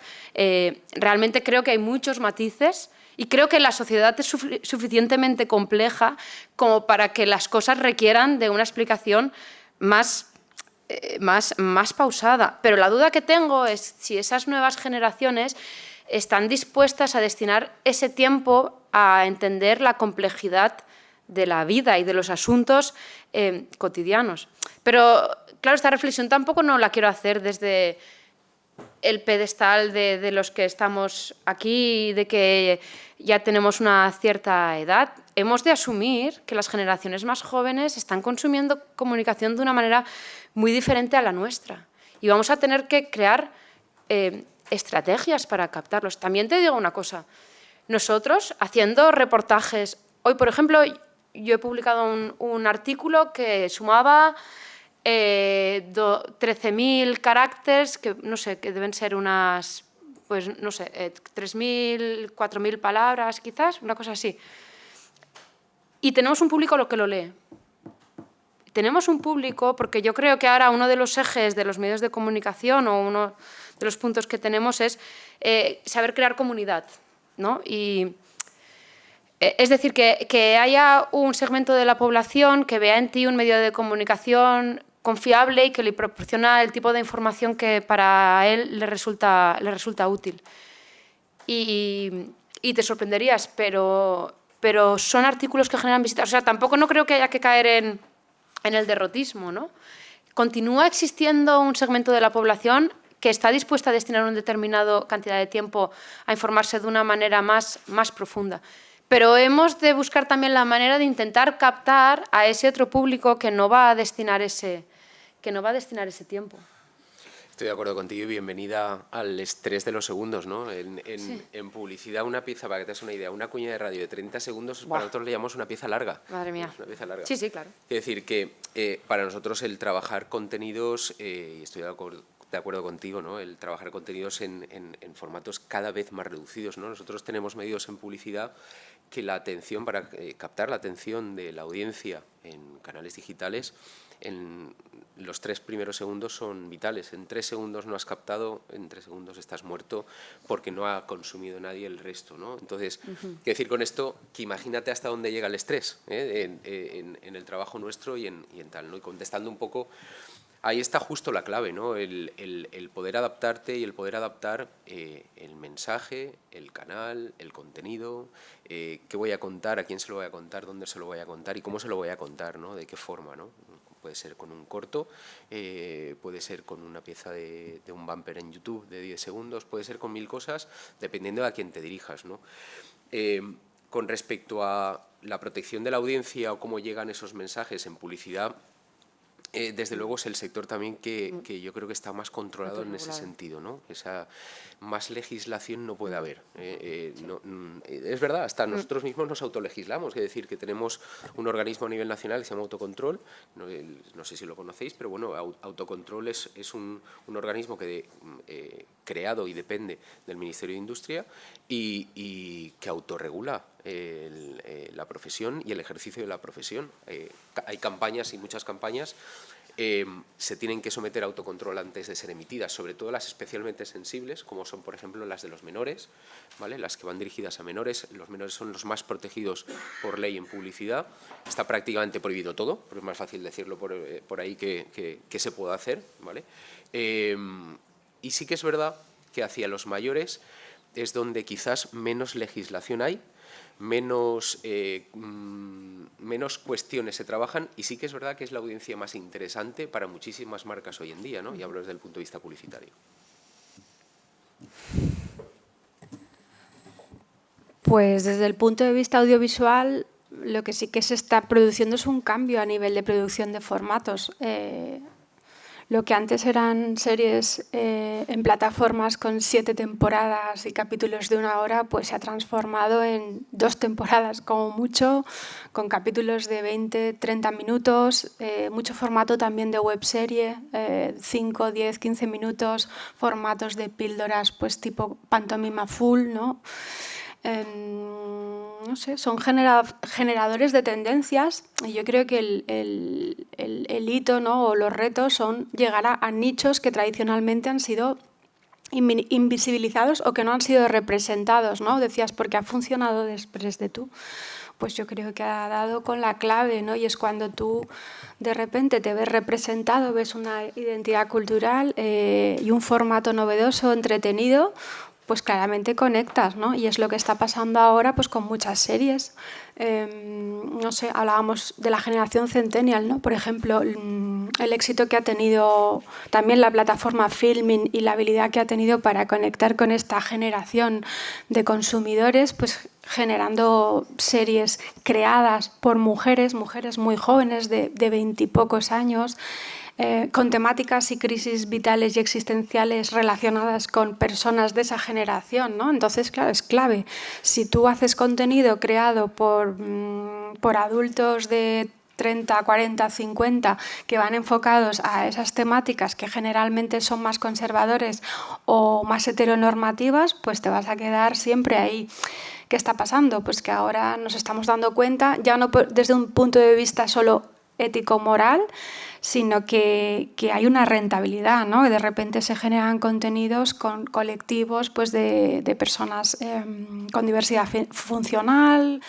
Realmente creo que hay muchos matices y creo que la sociedad es suficientemente compleja como para que las cosas requieran de una explicación más más pausada. Pero la duda que tengo es si esas nuevas generaciones están dispuestas a destinar ese tiempo a entender la complejidad de la vida y de los asuntos cotidianos. Pero, claro, esta reflexión tampoco no la quiero hacer desde el pedestal de los que estamos aquí y de que ya tenemos una cierta edad. Hemos de asumir que las generaciones más jóvenes están consumiendo comunicación de una manera muy diferente a la nuestra. Y vamos a tener que crear estrategias para captarlos. También te digo una cosa. Nosotros, haciendo reportajes... Hoy, por ejemplo, yo he publicado un artículo que sumaba 13.000 caracteres, que no sé, que deben ser unas, pues no sé, 3.000, 4.000 palabras quizás, una cosa así. Y tenemos un público que lo lee. Tenemos un público, porque yo creo que ahora uno de los ejes de los medios de comunicación o uno de los puntos que tenemos es saber crear comunidad, ¿no? Y es decir, que haya un segmento de la población que vea en ti un medio de comunicación confiable y que le proporciona el tipo de información que para él le resulta útil. Y te sorprenderías, pero son artículos que generan visitas. O sea, tampoco no creo que haya que caer en el derrotismo, ¿no? Continúa existiendo un segmento de la población que está dispuesta a destinar una determinada cantidad de tiempo a informarse de una manera más profunda. Pero hemos de buscar también la manera de intentar captar a ese otro público que no va a destinar ese tiempo. Estoy de acuerdo contigo y bienvenida al estrés de los segundos, ¿no? En publicidad, una pieza, para que te des una idea, una cuña de radio de 30 segundos, para nosotros le llamamos una pieza larga. Madre mía. Es una pieza larga. Sí, claro. Es decir, que para nosotros el trabajar contenidos, y estoy de acuerdo contigo, ¿no? El trabajar contenidos en formatos cada vez más reducidos, ¿no? Nosotros tenemos medios en publicidad que la atención, para captar la atención de la audiencia en canales digitales, en los 3 primeros segundos son vitales. En 3 segundos no has captado, en 3 segundos estás muerto porque no ha consumido nadie el resto, ¿no? Entonces, quiero decir con esto que imagínate hasta dónde llega el estrés en el trabajo nuestro y en tal, ¿no? Y contestando un poco, ahí está justo la clave, ¿no? El poder adaptarte y el poder adaptar el mensaje, el canal, el contenido, qué voy a contar, a quién se lo voy a contar, dónde se lo voy a contar y cómo se lo voy a contar, ¿no? De qué forma, ¿no? Puede ser con un corto, puede ser con una pieza de un bumper en YouTube de 10 segundos, puede ser con 1000 cosas, dependiendo de a quién te dirijas, ¿no? Con respecto a la protección de la audiencia o cómo llegan esos mensajes en publicidad, desde luego es el sector también que yo creo que está más controlado en ese sentido, ¿no? Esa más legislación no puede haber. Es verdad, hasta nosotros mismos nos autolegislamos, es decir, que tenemos un organismo a nivel nacional que se llama Autocontrol, no sé si lo conocéis, pero bueno, Autocontrol es un organismo que creado y depende del Ministerio de Industria y que autorregula la profesión y el ejercicio de la profesión. Hay campañas y muchas campañas se tienen que someter a autocontrol antes de ser emitidas, sobre todo las especialmente sensibles, como son, por ejemplo, las de los menores, ¿vale? Las que van dirigidas a menores. Los menores son los más protegidos por ley en publicidad. Está prácticamente prohibido todo, porque es más fácil decirlo por ahí que se puede hacer, ¿vale? Y sí que es verdad que hacia los mayores es donde quizás menos legislación hay, menos cuestiones se trabajan y sí que es verdad que es la audiencia más interesante para muchísimas marcas hoy en día, ¿no? Y hablo desde el punto de vista publicitario. Pues desde el punto de vista audiovisual, lo que sí que se está produciendo es un cambio a nivel de producción de formatos. Lo que antes eran series en plataformas con 7 temporadas y capítulos de 1 hora, pues se ha transformado en 2 temporadas como mucho, con capítulos de 20, 30 minutos, mucho formato también de webserie, 5, 10, 15 minutos, formatos de píldoras pues tipo pantomima full, ¿no? No sé, son generadores de tendencias y yo creo que el hito, ¿no? O los retos son llegar a nichos que tradicionalmente han sido invisibilizados o que no han sido representados, ¿no? Decías, porque ha funcionado después de tú. pues yo creo que ha dado con la clave, ¿no? Y es cuando tú de repente te ves representado, ves una identidad cultural y un formato novedoso, entretenido, pues claramente conectas, ¿no? Y es lo que está pasando ahora pues con muchas series. No sé, hablábamos de la generación Centennial, ¿no? Por ejemplo, el éxito que ha tenido también la plataforma Filmin y la habilidad que ha tenido para conectar con esta generación de consumidores, pues generando series creadas por mujeres muy jóvenes de 20 y pocos años, con temáticas y crisis vitales y existenciales relacionadas con personas de esa generación, ¿no? Entonces, claro, es clave. Si tú haces contenido creado por adultos de 30, 40, 50 que van enfocados a esas temáticas que generalmente son más conservadores o más heteronormativas, pues te vas a quedar siempre ahí. ¿Qué está pasando? Pues que ahora nos estamos dando cuenta, ya no desde un punto de vista solo ético-moral, sino que hay una rentabilidad, ¿no? Que de repente se generan contenidos con colectivos pues de personas con diversidad funcional,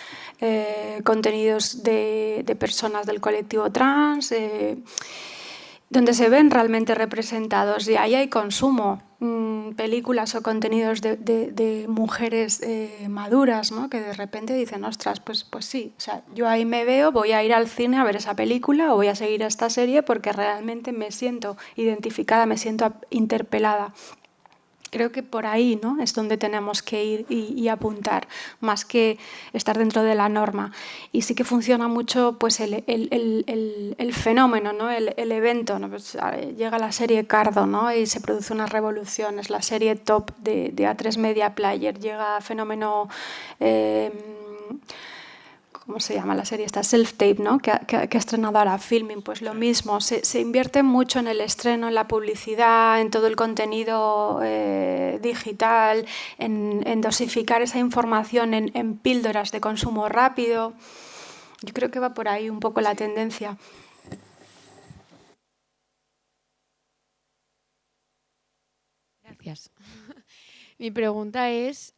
contenidos de personas del colectivo trans, donde se ven realmente representados, y ahí hay consumo, películas o contenidos de mujeres maduras, ¿no? Que de repente dicen, ostras, pues sí, o sea, yo ahí me veo, voy a ir al cine a ver esa película o voy a seguir esta serie porque realmente me siento identificada, me siento interpelada. Creo que por ahí, ¿no?, es donde tenemos que ir y apuntar, más que estar dentro de la norma. Y sí que funciona mucho pues, el fenómeno, ¿no?, el evento, ¿no? Pues, llega la serie Cardo, ¿no?, y se produce una revolución, es la serie top de A3 Media Player, llega fenómeno... ¿cómo se llama la serie? Esta Self-Tape, ¿no?, que ha estrenado ahora Filmin, pues lo mismo, se invierte mucho en el estreno, en la publicidad, en todo el contenido digital, en dosificar esa información en píldoras de consumo rápido. Yo creo que va por ahí un poco la tendencia. Gracias. Mi pregunta es,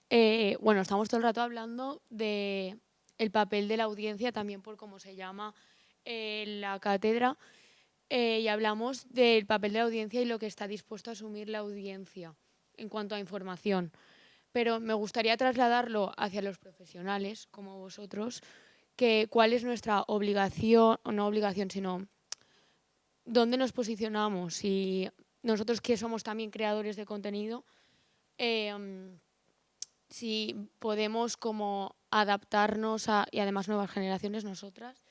bueno, estamos todo el rato hablando de el papel de la audiencia, también por cómo se llama la cátedra, y hablamos del papel de la audiencia y lo que está dispuesto a asumir la audiencia en cuanto a información. Pero me gustaría trasladarlo hacia los profesionales, como vosotros, que cuál es nuestra obligación, o no obligación, sino dónde nos posicionamos y nosotros que somos también creadores de contenido, si podemos como adaptarnos y además nuevas generaciones, nosotras,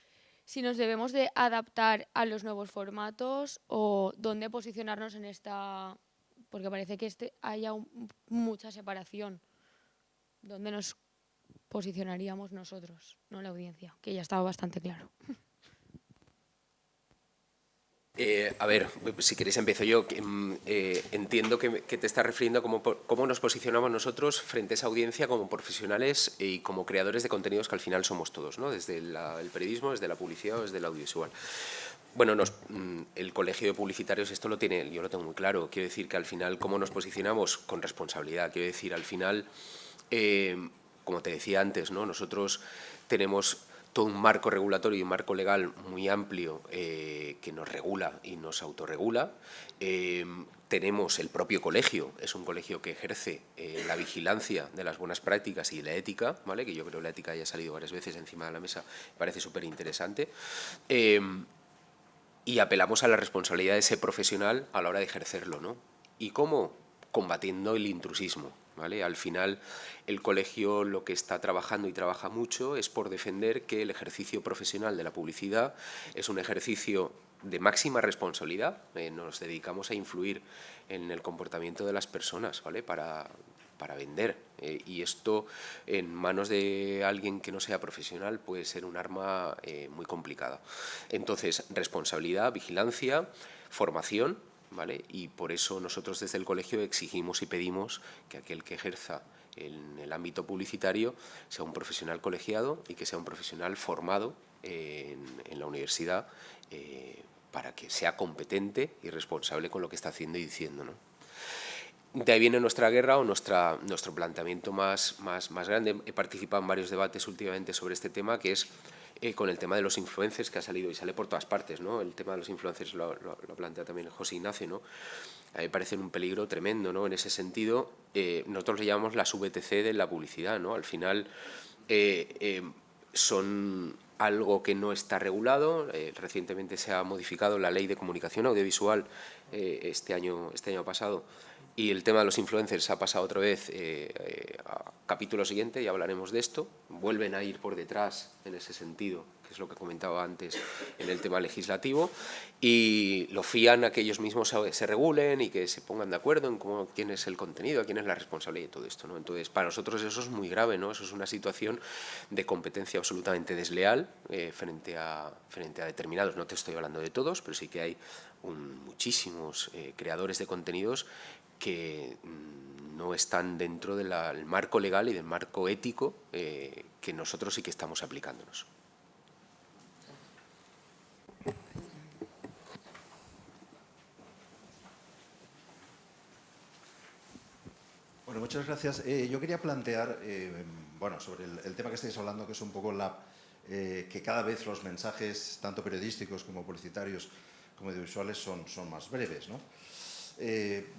si nos debemos de adaptar a los nuevos formatos o dónde posicionarnos en esta, porque parece que haya mucha separación, dónde nos posicionaríamos nosotros, no la audiencia, que ya estaba bastante claro. A ver, si queréis empiezo yo. Entiendo que te estás refiriendo a cómo nos posicionamos nosotros frente a esa audiencia como profesionales y como creadores de contenidos que al final somos todos, ¿no? Desde el periodismo, desde la publicidad o desde el audiovisual. Bueno, el colegio de publicitarios esto lo tiene, yo lo tengo muy claro. Quiero decir que al final cómo nos posicionamos con responsabilidad. Quiero decir, al final, como te decía antes, ¿no?, nosotros tenemos todo un marco regulatorio y un marco legal muy amplio que nos regula y nos autorregula. Tenemos el propio colegio, es un colegio que ejerce la vigilancia de las buenas prácticas y la ética, ¿vale?, que yo creo que la ética ya ha salido varias veces encima de la mesa, me parece súper interesante. Y apelamos a la responsabilidad de ese profesional a la hora de ejercerlo, ¿no? ¿Y cómo? Combatiendo el intrusismo, ¿vale? Al final, el colegio lo que está trabajando y trabaja mucho es por defender que el ejercicio profesional de la publicidad es un ejercicio de máxima responsabilidad. Nos dedicamos a influir en el comportamiento de las personas, ¿vale?, para vender. Y esto, en manos de alguien que no sea profesional, puede ser un arma muy complicada. Entonces, responsabilidad, vigilancia, formación, ¿vale? Y por eso nosotros desde el colegio exigimos y pedimos que aquel que ejerza en el ámbito publicitario sea un profesional colegiado y que sea un profesional formado en la universidad para que sea competente y responsable con lo que está haciendo y diciendo, ¿no? de ahí viene nuestra guerra o nuestro planteamiento más grande. He participado en varios debates últimamente sobre este tema, que es con el tema de los influencers, que ha salido y sale por todas partes, ¿no? El tema de los influencers lo plantea también José Ignacio, ¿no? A mí me parece un peligro tremendo, ¿no? En ese sentido, nosotros le llamamos las VTC de la publicidad, ¿no? Al final son algo que no está regulado. Recientemente se ha modificado la Ley de Comunicación Audiovisual este año pasado, y el tema de los influencers ha pasado otra vez a capítulo siguiente, y hablaremos de esto. Vuelven a ir por detrás en ese sentido, que es lo que comentaba antes en el tema legislativo, y lo fían a que ellos mismos se regulen y que se pongan de acuerdo en quién es el contenido, quién es la responsabilidad de todo esto, ¿no? Entonces, para nosotros eso es muy grave, ¿no? Eso es una situación de competencia absolutamente desleal frente a determinados. No te estoy hablando de todos, pero sí que hay muchísimos creadores de contenidos que no están dentro del marco legal y del marco ético que nosotros sí que estamos aplicándonos. Bueno, muchas gracias. Yo quería plantear, bueno, sobre el tema que estáis hablando, que es un poco que cada vez los mensajes, tanto periodísticos como publicitarios como audiovisuales, son más breves, ¿no?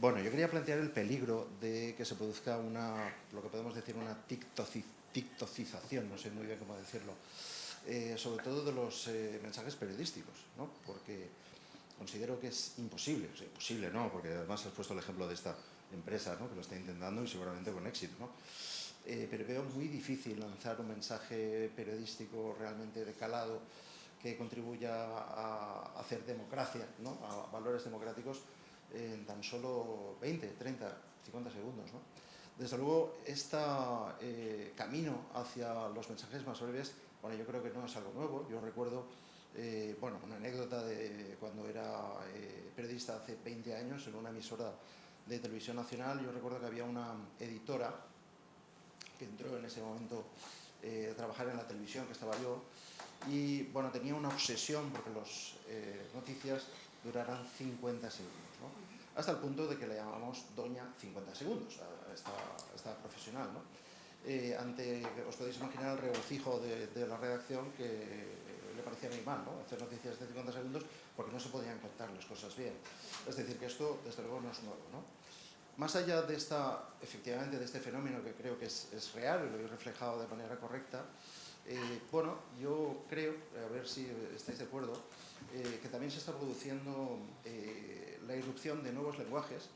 Bueno, yo quería plantear el peligro de que se produzca lo que podemos decir una tiktocización, no sé muy bien cómo decirlo, sobre todo de los mensajes periodísticos, ¿no? Porque considero que es imposible, o sea, imposible no, porque además has puesto el ejemplo de esta empresa, ¿no? Que lo está intentando y seguramente con éxito, ¿no? Pero veo muy difícil lanzar un mensaje periodístico realmente de calado que contribuya a hacer democracia, ¿no? A valores democráticos en tan solo 20, 30, 50 segundos, ¿no? Desde luego, este camino hacia los mensajes más breves, bueno, yo creo que no es algo nuevo. Yo recuerdo, bueno, una anécdota de cuando era periodista hace 20 años en una emisora de televisión nacional. Yo recuerdo que había una editora que entró en ese momento a trabajar en la televisión, que estaba yo, y bueno, tenía una obsesión porque las noticias duraran 50 segundos, ¿no? Hasta el punto de que le llamamos Doña 50 segundos a esta profesional, ¿no? Os podéis imaginar el regocijo de la redacción, que le parecía muy mal, ¿no? Hacer noticias de 50 segundos porque no se podían contar las cosas bien. Es decir, que esto desde luego no es nuevo, ¿no? Más allá de efectivamente de este fenómeno, que creo que es real y lo he reflejado de manera correcta, bueno, yo creo, a ver si estáis de acuerdo, que también se está produciendo la irrupción de nuevos lenguajes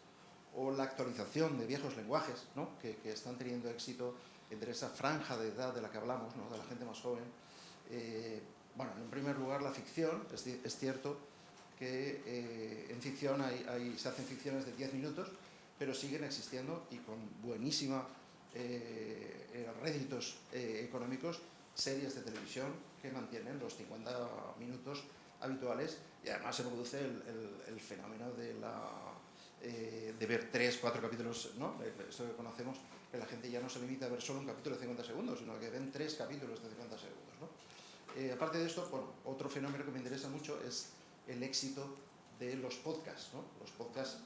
o la actualización de viejos lenguajes, ¿no? que están teniendo éxito entre esa franja de edad de la que hablamos, ¿no? De la gente más joven. Bueno, en primer lugar, la ficción. Es cierto que en ficción se hacen ficciones de 10 minutos, pero siguen existiendo y con buenísima réditos económicos, series de televisión que mantienen los 50 minutos habituales, y además se produce el fenómeno de ver 3, 4 capítulos, ¿no? Esto que conocemos, que la gente ya no se limita a ver solo un capítulo de 50 segundos, sino que ven 3 capítulos de 50 segundos, ¿no? Aparte de esto, bueno, otro fenómeno que me interesa mucho es el éxito de los podcasts, ¿no? Los podcasts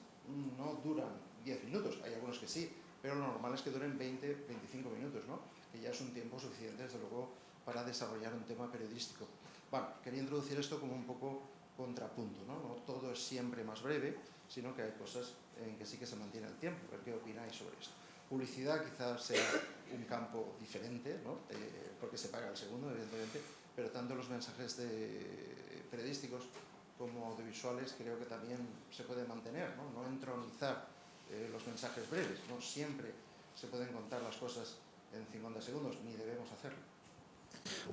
no duran 10 minutos, hay algunos que sí, pero lo normal es que duren 20, 25 minutos, ¿no? Que ya es un tiempo suficiente, desde luego, para desarrollar un tema periodístico. Bueno, quería introducir esto como un poco contrapunto, ¿no? No todo es siempre más breve, sino que hay cosas en que sí que se mantiene el tiempo. ¿Qué opináis sobre esto? Publicidad quizás sea un campo diferente, ¿no? Porque se paga el segundo, evidentemente, pero tanto los mensajes periodísticos como audiovisuales creo que también se pueden mantener, ¿no? No entronizar los mensajes breves, no siempre se pueden contar las cosas en 50 segundos, ni debemos hacerlo.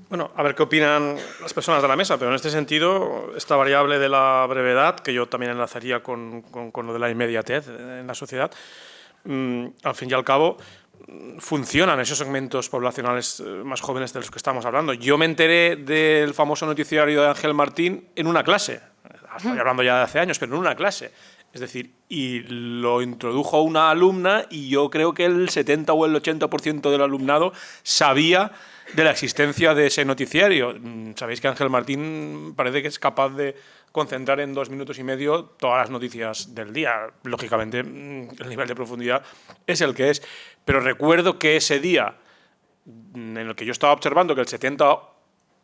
Bueno, a ver qué opinan las personas de la mesa, pero en este sentido, esta variable de la brevedad, que yo también enlazaría con lo de la inmediatez en la sociedad, al fin y al cabo, funcionan esos segmentos poblacionales más jóvenes de los que estamos hablando. Yo me enteré del famoso noticiario de Ángel Martín en una clase, estoy hablando ya de hace años, pero en una clase. Es decir, y lo introdujo una alumna y yo creo que el 70 o el 80% del alumnado sabía de la existencia de ese noticiario. Sabéis que Ángel Martín parece que es capaz de concentrar en 2 minutos y medio todas las noticias del día. Lógicamente, el nivel de profundidad es el que es. Pero recuerdo que ese día en el que yo estaba observando que el 70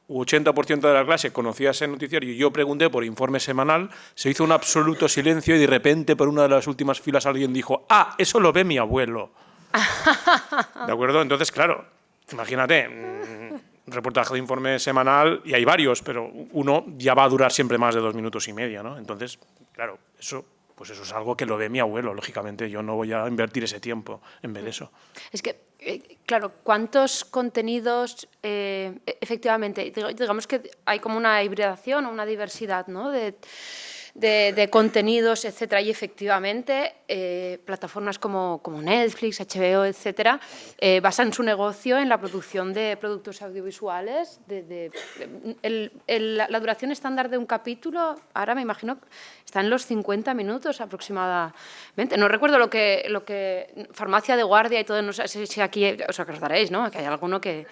u 80% de la clase conocía ese noticiario y yo pregunté por informe semanal, se hizo un absoluto silencio y de repente por una de las últimas filas alguien dijo: ¡ah, eso lo ve mi abuelo! ¿De acuerdo? Entonces, claro, imagínate, reportaje de informe semanal, y hay varios, pero uno ya va a durar siempre más de 2 minutos y medio, ¿no? Entonces, claro, eso es algo que lo ve mi abuelo, lógicamente. Yo no voy a invertir ese tiempo en vez de eso. Es que, claro, ¿cuántos contenidos, efectivamente, digamos que hay como una hibridación o una diversidad, ¿no?, de contenidos, etcétera, y efectivamente plataformas como Netflix, HBO, etcétera, basan su negocio en la producción de productos audiovisuales. La duración estándar de un capítulo, ahora me imagino, está en los 50 minutos aproximadamente. No recuerdo lo que Farmacia de Guardia y todo, no sé si aquí os acordaréis, ¿no?, que hay alguno que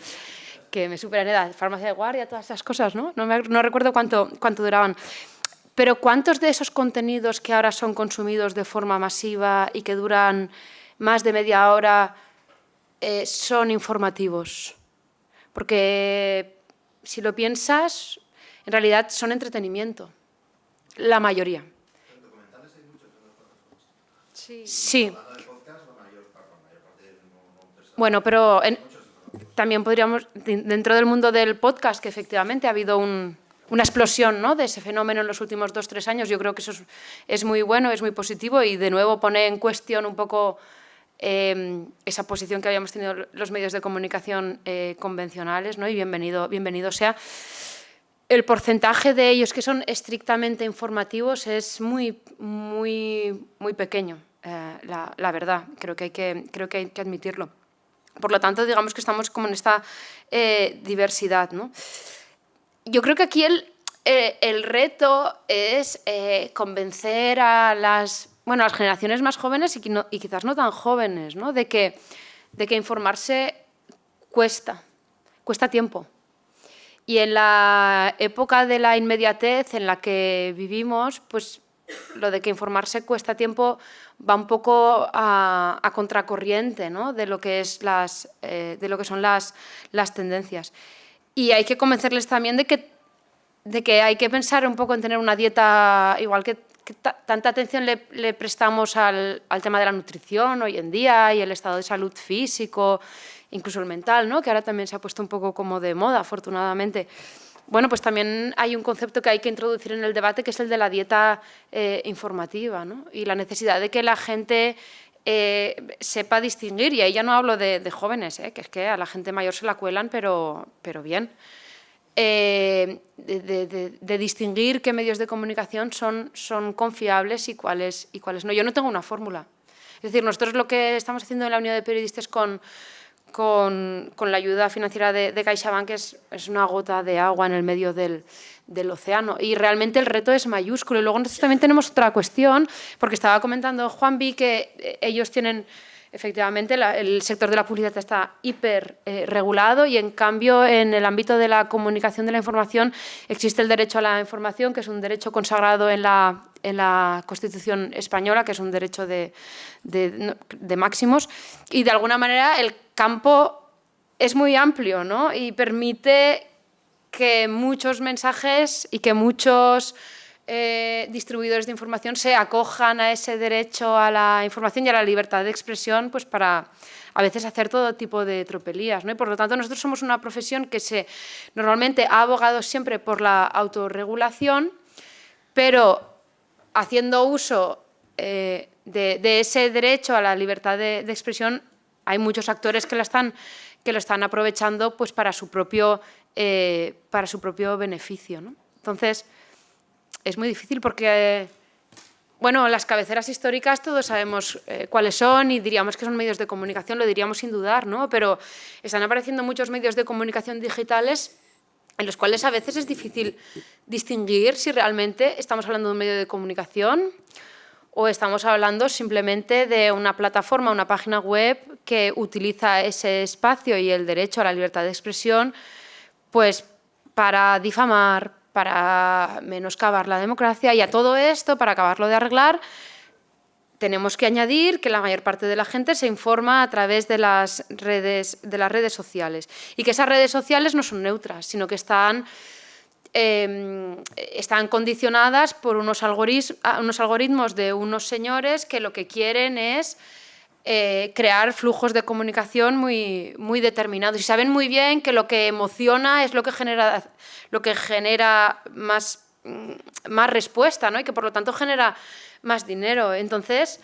me supera en edad, Farmacia de Guardia, todas esas cosas, ¿no? No recuerdo cuánto duraban. Pero ¿cuántos de esos contenidos que ahora son consumidos de forma masiva y que duran más de media hora son informativos? Porque si lo piensas, en realidad son entretenimiento, la mayoría. ¿En documentales hay muchos en las plataformas? Sí. Hablando de podcast, la mayor parte no. Bueno, pero también podríamos, dentro del mundo del podcast, que efectivamente ha habido una explosión, ¿no?, de ese fenómeno en los últimos 2 o 3 años. Yo creo que eso es muy bueno, es muy positivo y de nuevo pone en cuestión un poco esa posición que habíamos tenido los medios de comunicación convencionales, ¿no? Y bienvenido sea. El porcentaje de ellos que son estrictamente informativos es muy, muy, muy pequeño, la verdad. Creo que hay que admitirlo. Por lo tanto, digamos que estamos como en esta diversidad, ¿no? Yo creo que aquí el reto es convencer a las generaciones más jóvenes y quizás no tan jóvenes, ¿no?, de que informarse cuesta tiempo. Y en la época de la inmediatez en la que vivimos, pues lo de que informarse cuesta tiempo va un poco a contracorriente, ¿no?, de lo que son las tendencias. Y hay que convencerles también de que hay que pensar un poco en tener una dieta, igual que tanta atención le prestamos al tema de la nutrición hoy en día y el estado de salud físico, incluso el mental, ¿no?, que ahora también se ha puesto un poco como de moda, afortunadamente. Bueno, pues también hay un concepto que hay que introducir en el debate, que es el de la dieta informativa, ¿no?, y la necesidad de que la gente sepa distinguir, y ahí ya no hablo de jóvenes, que es que a la gente mayor se la cuelan, pero bien, de distinguir qué medios de comunicación son confiables y cuáles no. Yo no tengo una fórmula. Es decir, nosotros lo que estamos haciendo en la Unión de Periodistas con la ayuda financiera de CaixaBank es una gota de agua en el medio del océano, y realmente el reto es mayúsculo. Y luego nosotros también tenemos otra cuestión, porque estaba comentando Juanvi que ellos tienen, efectivamente, el sector de la publicidad está hiper regulado, y en cambio en el ámbito de la comunicación de la información existe el derecho a la información, que es un derecho consagrado en la Constitución española, que es un derecho de máximos, y de alguna manera el campo es muy amplio, ¿no?, y permite que muchos mensajes y que muchos distribuidores de información se acojan a ese derecho a la información y a la libertad de expresión, pues para a veces hacer todo tipo de tropelías, ¿no? Y por lo tanto nosotros somos una profesión que normalmente ha abogado siempre por la autorregulación, pero haciendo uso de ese derecho a la libertad de expresión, hay muchos actores que lo están aprovechando, pues para su propio beneficio, ¿no? Entonces, es muy difícil porque, bueno, las cabeceras históricas todos sabemos cuáles son y diríamos que son medios de comunicación, lo diríamos sin dudar, ¿no? Pero están apareciendo muchos medios de comunicación digitales en los cuales a veces es difícil distinguir si realmente estamos hablando de un medio de comunicación o estamos hablando simplemente de una plataforma, una página web que utiliza ese espacio y el derecho a la libertad de expresión pues para difamar, para menoscabar la democracia, y a todo esto, para acabarlo de arreglar, tenemos que añadir que la mayor parte de la gente se informa a través de las redes sociales, y que esas redes sociales no son neutras, sino que están condicionadas por unos algoritmos de unos señores que lo que quieren es crear flujos de comunicación muy determinados, y saben muy bien que lo que emociona es lo que genera más respuesta, ¿no? Y que por lo tanto genera más dinero. Entonces,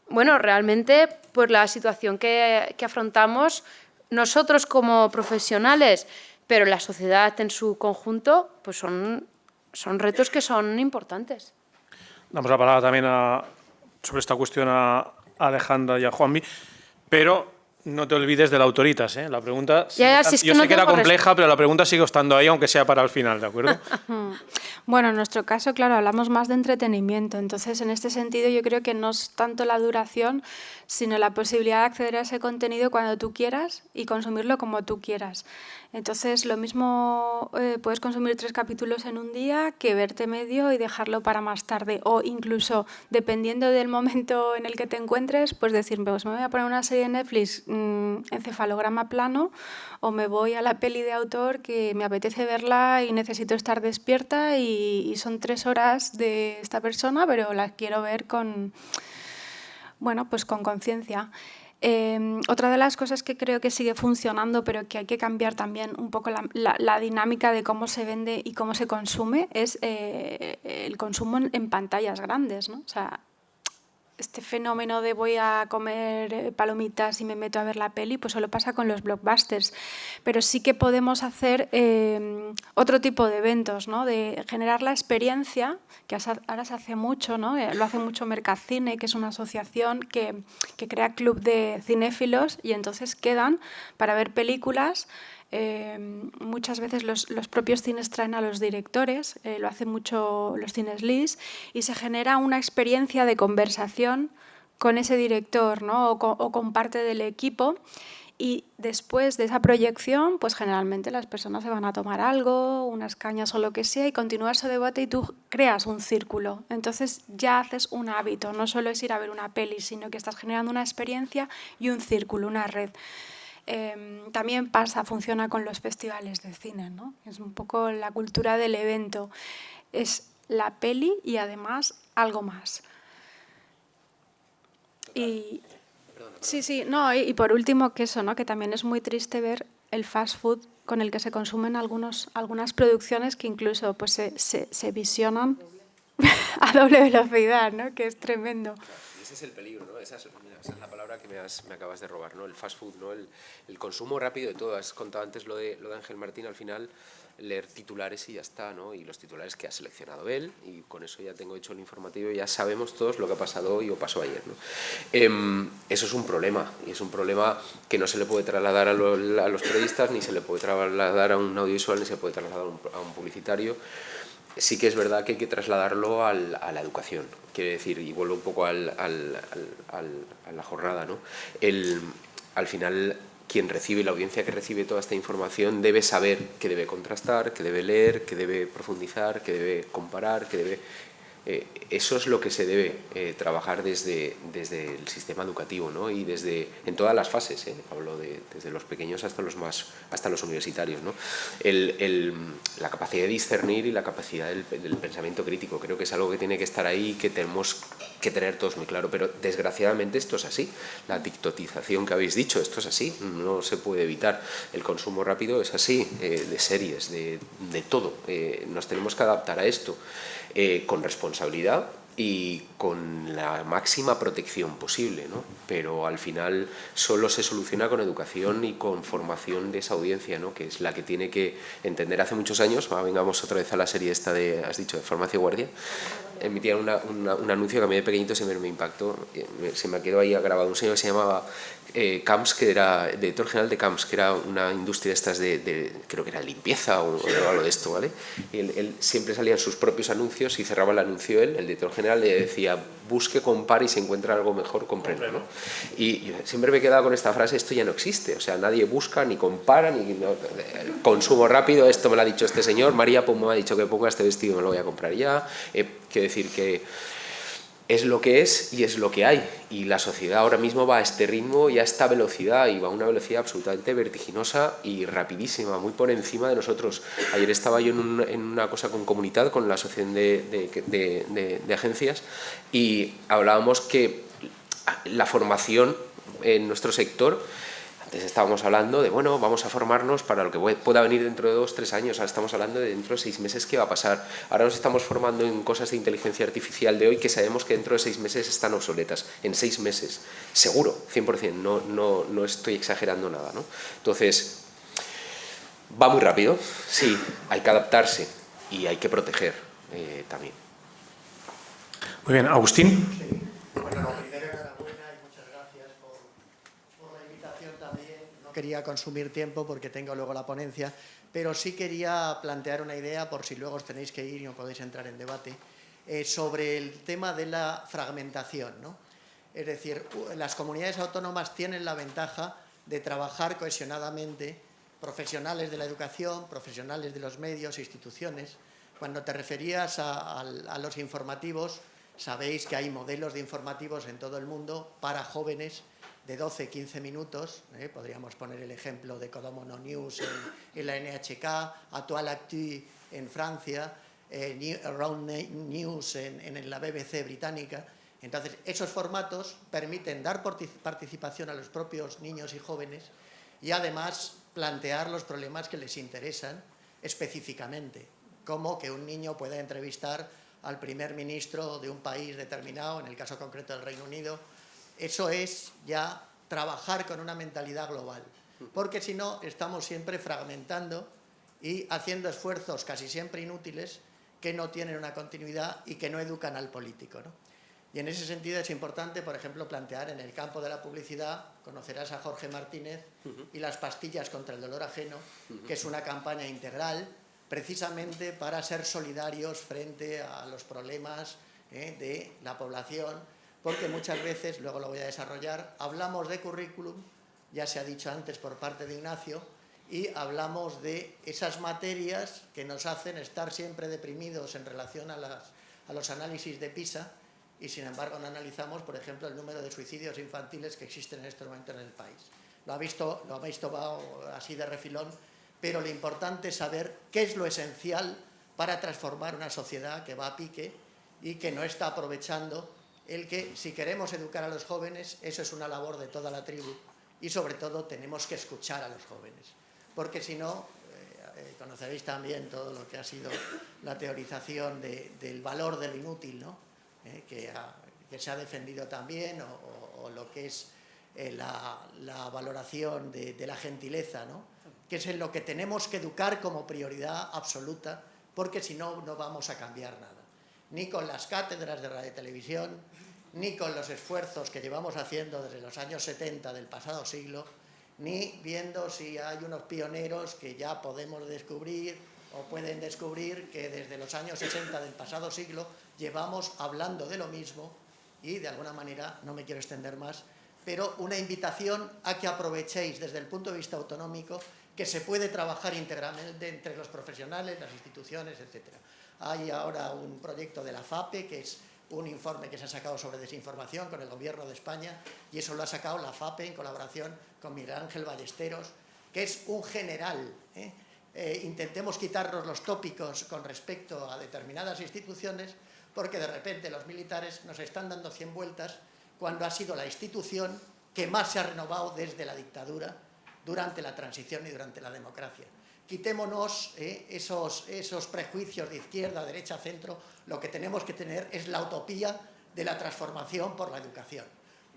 bueno, realmente por la situación que afrontamos nosotros como profesionales, pero la sociedad en su conjunto, pues son retos que son importantes. Damos la palabra también sobre esta cuestión a Alejandra y a Juanmi, pero no te olvides del Autoritas, ¿eh? La pregunta, si es yo sé que era compleja, pero la pregunta sigue estando ahí, aunque sea para el final, ¿de acuerdo? Bueno, en nuestro caso, claro, hablamos más de entretenimiento. Entonces, en este sentido, yo creo que no es tanto la duración, sino la posibilidad de acceder a ese contenido cuando tú quieras y consumirlo como tú quieras. Entonces, lo mismo puedes consumir 3 capítulos en un día que verte medio y dejarlo para más tarde. O incluso, dependiendo del momento en el que te encuentres, pues decir, pues me voy a poner una serie de Netflix encefalograma plano, o me voy a la peli de autor que me apetece verla y necesito estar despierta y son 3 horas de esta persona, pero las quiero ver con conciencia. Otra de las cosas que creo que sigue funcionando, pero que hay que cambiar también un poco la dinámica de cómo se vende y cómo se consume, es el consumo en pantallas grandes, ¿no? O sea, este fenómeno de voy a comer palomitas y me meto a ver la peli, pues solo pasa con los blockbusters. Pero sí que podemos hacer otro tipo de eventos, ¿no? De generar la experiencia, que ahora se hace mucho, ¿no? Lo hace mucho Mercacine, que es una asociación que crea club de cinéfilos, y entonces quedan para ver películas. Muchas veces los propios cines traen a los directores, lo hacen mucho los cines LIS, y se genera una experiencia de conversación con ese director, ¿no? o con parte del equipo, y después de esa proyección, pues generalmente las personas se van a tomar algo, unas cañas o lo que sea, y continúa ese debate y tú creas un círculo. Entonces ya haces un hábito, no solo es ir a ver una peli, sino que estás generando una experiencia y un círculo, una red. También funciona con los festivales de cine, ¿no? Es un poco la cultura del evento. Es la peli y además algo más. Y y por último que eso, ¿no? Que también es muy triste ver el fast food con el que se consumen algunas producciones que incluso pues se visionan a doble velocidad, ¿no? Que es tremendo. Ese es el peligro, ¿no? Esa es la palabra que me acabas de robar, ¿no? El fast food, ¿no? El consumo rápido de todo. Has contado antes lo de Ángel Martín, al final leer titulares y ya está, ¿no? Y los titulares que ha seleccionado él, y con eso ya tengo hecho el informativo, ya sabemos todos lo que ha pasado hoy o pasó ayer, ¿no? Eso es un problema, y es un problema que no se le puede trasladar a los periodistas, ni se le puede trasladar a un audiovisual, ni se puede trasladar a un publicitario. Sí que es verdad que hay que trasladarlo a la educación, quiere decir, y vuelvo un poco a la jornada, ¿no? Al final, quien recibe, la audiencia que recibe toda esta información debe saber que debe contrastar, que debe leer, que debe profundizar, que debe comparar, que debe... eso es lo que se debe trabajar desde el sistema educativo, ¿no? Y en todas las fases, hablo desde los pequeños hasta los universitarios, ¿no? La capacidad de discernir y la capacidad del pensamiento crítico, creo que es algo que tiene que estar ahí y que tenemos que tener todos muy claro, pero desgraciadamente esto es así. La tiktokización que habéis dicho, esto es así, no se puede evitar. El consumo rápido es así, de series, de todo. Nos tenemos que adaptar a esto. Con responsabilidad y con la máxima protección posible, ¿no? Pero al final solo se soluciona con educación y con formación de esa audiencia, ¿no? Que es la que tiene que entender. Hace muchos años, vengamos otra vez a la serie esta has dicho, de Farmacia Guardia, emitían un anuncio que a mí de pequeñito siempre me impactó, se me quedó ahí grabado, un señor que Camps, que era el director general de Camps, que era una industria estas creo que era limpieza o algo de esto, ¿vale? Y él siempre salía en sus propios anuncios y cerraba el anuncio él, el director general, le decía: busque, compare y si encuentra algo mejor, cómprelo, ¿no? Y yo siempre me he quedado con esta frase: esto ya no existe, o sea, nadie busca, ni compara, ni consumo rápido, esto me lo ha dicho este señor, María pues me ha dicho que ponga este vestido, me lo voy a comprar ya. Quiero decir que es lo que es y es lo que hay, y la sociedad ahora mismo va a este ritmo y a esta velocidad, y va a una velocidad absolutamente vertiginosa y rapidísima, muy por encima de nosotros. Ayer estaba yo en una cosa con Comunitat, con la asociación de agencias, y hablábamos que la formación en nuestro sector, antes estábamos hablando de, bueno, vamos a formarnos para lo que pueda venir dentro de 2 o 3 años, ahora estamos hablando de dentro de 6 meses qué va a pasar. Ahora nos estamos formando en cosas de inteligencia artificial de hoy que sabemos que dentro de 6 meses están obsoletas, en 6 meses, seguro, 100%, no estoy exagerando nada, ¿no? Entonces, va muy rápido, sí, hay que adaptarse y hay que proteger también. Muy bien, Agustín. Sí. Bueno, lo primero, enhorabuena y muchas gracias por la invitación también. No quería consumir tiempo porque tengo luego la ponencia, pero sí quería plantear una idea, por si luego os tenéis que ir y no podéis entrar en debate, sobre el tema de la fragmentación, ¿no? Es decir, las comunidades autónomas tienen la ventaja de trabajar cohesionadamente, profesionales de la educación, profesionales de los medios, instituciones. Cuando te referías a los informativos, sabéis que hay modelos de informativos en todo el mundo para jóvenes de 12-15 minutos. Podríamos poner el ejemplo de Kodomo News en la NHK, Actual Actu en Francia, Around News en la BBC británica. Entonces, esos formatos permiten dar participación a los propios niños y jóvenes y además plantear los problemas que les interesan específicamente, como que un niño pueda entrevistar al primer ministro de un país determinado, en el caso concreto del Reino Unido. Eso es ya trabajar con una mentalidad global, porque si no estamos siempre fragmentando y haciendo esfuerzos casi siempre inútiles que no tienen una continuidad y que no educan al político, ¿no? Y en ese sentido es importante, por ejemplo, plantear en el campo de la publicidad, conocerás a Jorge Martínez y las pastillas contra el dolor ajeno, que es una campaña integral precisamente para ser solidarios frente a los problemas de la población, porque muchas veces, luego lo voy a desarrollar, hablamos de currículum, ya se ha dicho antes por parte de Ignacio, y hablamos de esas materias que nos hacen estar siempre deprimidos en relación a los análisis de PISA, y sin embargo no analizamos, por ejemplo, el número de suicidios infantiles que existen en este momento en el país. Lo habéis tomado así de refilón, pero lo importante es saber qué es lo esencial para transformar una sociedad que va a pique y que no está aprovechando el que, si queremos educar a los jóvenes, eso es una labor de toda la tribu y sobre todo tenemos que escuchar a los jóvenes, porque si no, conoceréis también todo lo que ha sido la teorización del valor del inútil, ¿no? Que se ha defendido también, o lo que es la valoración de la gentileza, ¿no? Que es en lo que tenemos que educar como prioridad absoluta, porque si no, no vamos a cambiar nada. Ni con las cátedras de radio y televisión, ni con los esfuerzos que llevamos haciendo desde los años 70 del pasado siglo, ni viendo si hay unos pioneros que ya podemos descubrir o pueden descubrir que desde los años 60 del pasado siglo llevamos hablando de lo mismo y, de alguna manera, no me quiero extender más, pero una invitación a que aprovechéis desde el punto de vista autonómico que se puede trabajar íntegramente entre los profesionales, las instituciones, etc. Hay ahora un proyecto de la FAPE, que es un informe que se ha sacado sobre desinformación con el Gobierno de España, y eso lo ha sacado la FAPE en colaboración con Miguel Ángel Ballesteros, que es un general. Intentemos quitarnos los tópicos con respecto a determinadas instituciones, porque de repente los militares nos están dando 100 vueltas cuando ha sido la institución que más se ha renovado desde la dictadura, durante la transición y durante la democracia. Quitémonos esos prejuicios de izquierda, derecha, centro. Lo que tenemos que tener es la utopía de la transformación por la educación,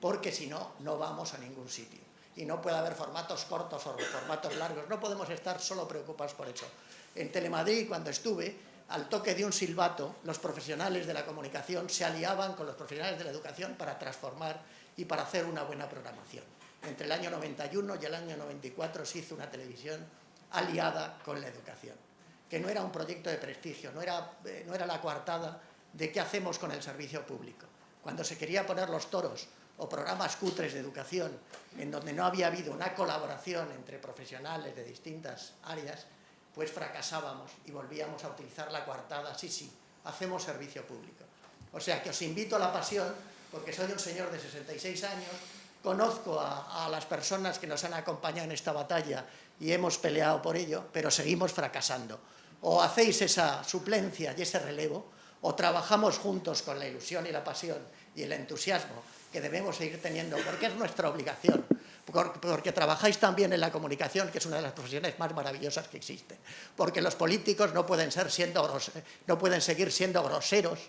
porque si no, no vamos a ningún sitio. Y no puede haber formatos cortos o formatos largos. No podemos estar solo preocupados por eso. En Telemadrid, cuando estuve, al toque de un silbato, los profesionales de la comunicación se aliaban con los profesionales de la educación para transformar y para hacer una buena programación. Entre el año 91 y el año 94 se hizo una televisión aliada con la educación, que no era un proyecto de prestigio, no era la coartada de qué hacemos con el servicio público. Cuando se quería poner los toros o programas cutres de educación, en donde no había habido una colaboración entre profesionales de distintas áreas, pues fracasábamos y volvíamos a utilizar la coartada, sí, hacemos servicio público. O sea que os invito a la pasión, porque soy un señor de 66 años, conozco a las personas que nos han acompañado en esta batalla y hemos peleado por ello, pero seguimos fracasando. O hacéis esa suplencia y ese relevo, o trabajamos juntos con la ilusión y la pasión y el entusiasmo que debemos seguir teniendo, porque es nuestra obligación, porque trabajáis también en la comunicación, que es una de las profesiones más maravillosas que existen, porque los políticos no pueden seguir siendo groseros,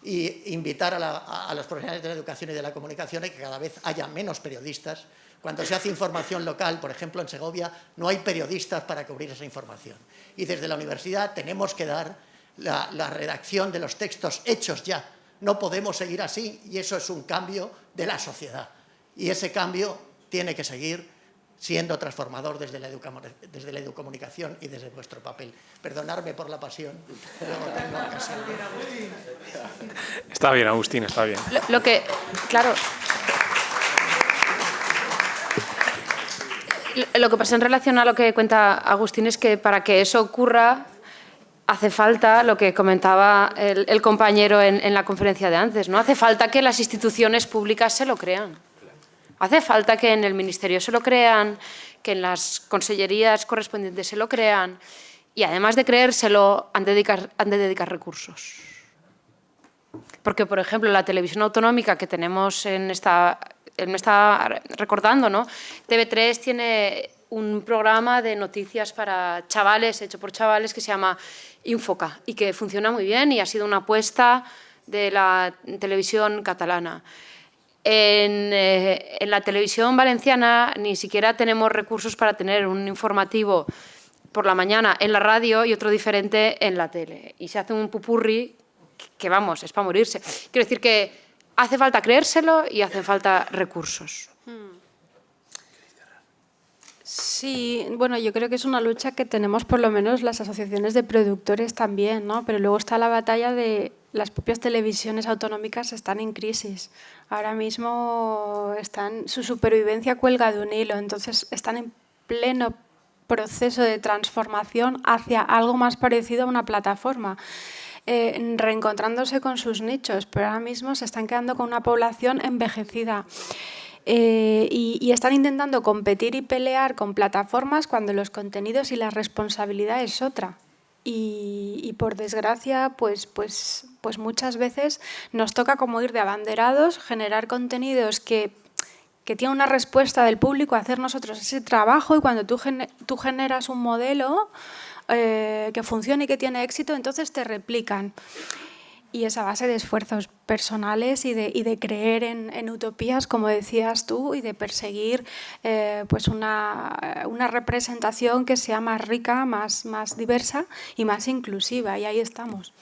y invitar a los profesionales de la educación y de la comunicación a que cada vez haya menos periodistas. Cuando se hace información local, por ejemplo en Segovia, no hay periodistas para cubrir esa información. Y desde la universidad tenemos que dar la redacción de los textos hechos ya. No podemos seguir así y eso es un cambio de la sociedad. Y ese cambio tiene que seguir siendo transformador desde la educomunicación y desde vuestro papel. Perdonadme por la pasión. Luego tengo ocasión. Está bien, Agustín, está bien. Claro. Lo que pasa en relación a lo que cuenta Agustín es que para que eso ocurra hace falta lo que comentaba el compañero en la conferencia de antes, ¿no? Hace falta que las instituciones públicas se lo crean. Hace falta que en el Ministerio se lo crean, que en las consellerías correspondientes se lo crean y además de creérselo han de dedicar recursos. Porque, por ejemplo, la televisión autonómica que tenemos él me está recordando, ¿no? TV3 tiene un programa de noticias para chavales, hecho por chavales, que se llama Infoca y que funciona muy bien y ha sido una apuesta de la televisión catalana. En la televisión valenciana ni siquiera tenemos recursos para tener un informativo por la mañana en la radio y otro diferente en la tele. Y se hace un pupurri que vamos, es para morirse. Quiero decir que hace falta creérselo y hacen falta recursos. Sí, bueno, yo creo que es una lucha que tenemos por lo menos las asociaciones de productores también, ¿no? Pero luego está la batalla de las propias televisiones autonómicas están en crisis. Ahora mismo su supervivencia cuelga de un hilo, entonces están en pleno proceso de transformación hacia algo más parecido a una plataforma, reencontrándose con sus nichos, pero ahora mismo se están quedando con una población envejecida. Y están intentando competir y pelear con plataformas cuando los contenidos y la responsabilidad es otra. Y por desgracia, pues muchas veces nos toca como ir de abanderados, generar contenidos que tienen una respuesta del público, hacer nosotros ese trabajo y cuando tú generas un modelo que funcione y que tiene éxito, entonces te replican. Y esa base de esfuerzos personales y de creer en utopías, como decías tú, y de perseguir pues una representación que sea más rica, más diversa y más inclusiva. Y ahí estamos.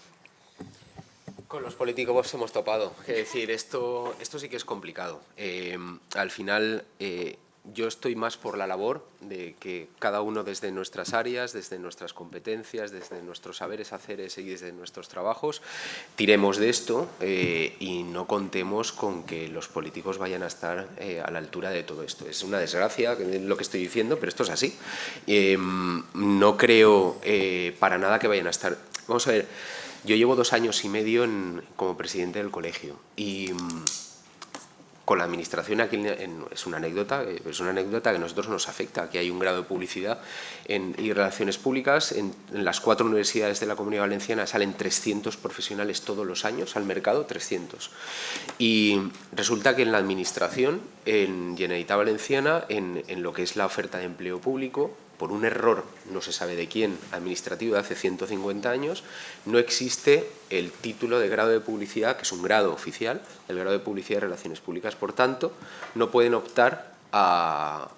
Con los políticos hemos topado. Es decir, esto sí que es complicado. Al final, yo estoy más por la labor de que cada uno desde nuestras áreas, desde nuestras competencias, desde nuestros saberes haceres y desde nuestros trabajos, tiremos de esto y no contemos con que los políticos vayan a estar a la altura de todo esto. Es una desgracia lo que estoy diciendo, pero esto es así. No creo para nada que vayan a estar... Vamos a ver, yo llevo 2 años y medio como presidente del colegio y... Con la administración aquí es una anécdota que a nosotros nos afecta, que hay un grado de publicidad y relaciones públicas. En las 4 universidades de la Comunidad Valenciana salen 300 profesionales todos los años al mercado, 300. Y resulta que en la administración, en Generalitat Valenciana, en lo que es la oferta de empleo público, por un error, no se sabe de quién, administrativo de hace 150 años, no existe el título de grado de publicidad, que es un grado oficial, el grado de publicidad y relaciones públicas. Por tanto, no pueden optar a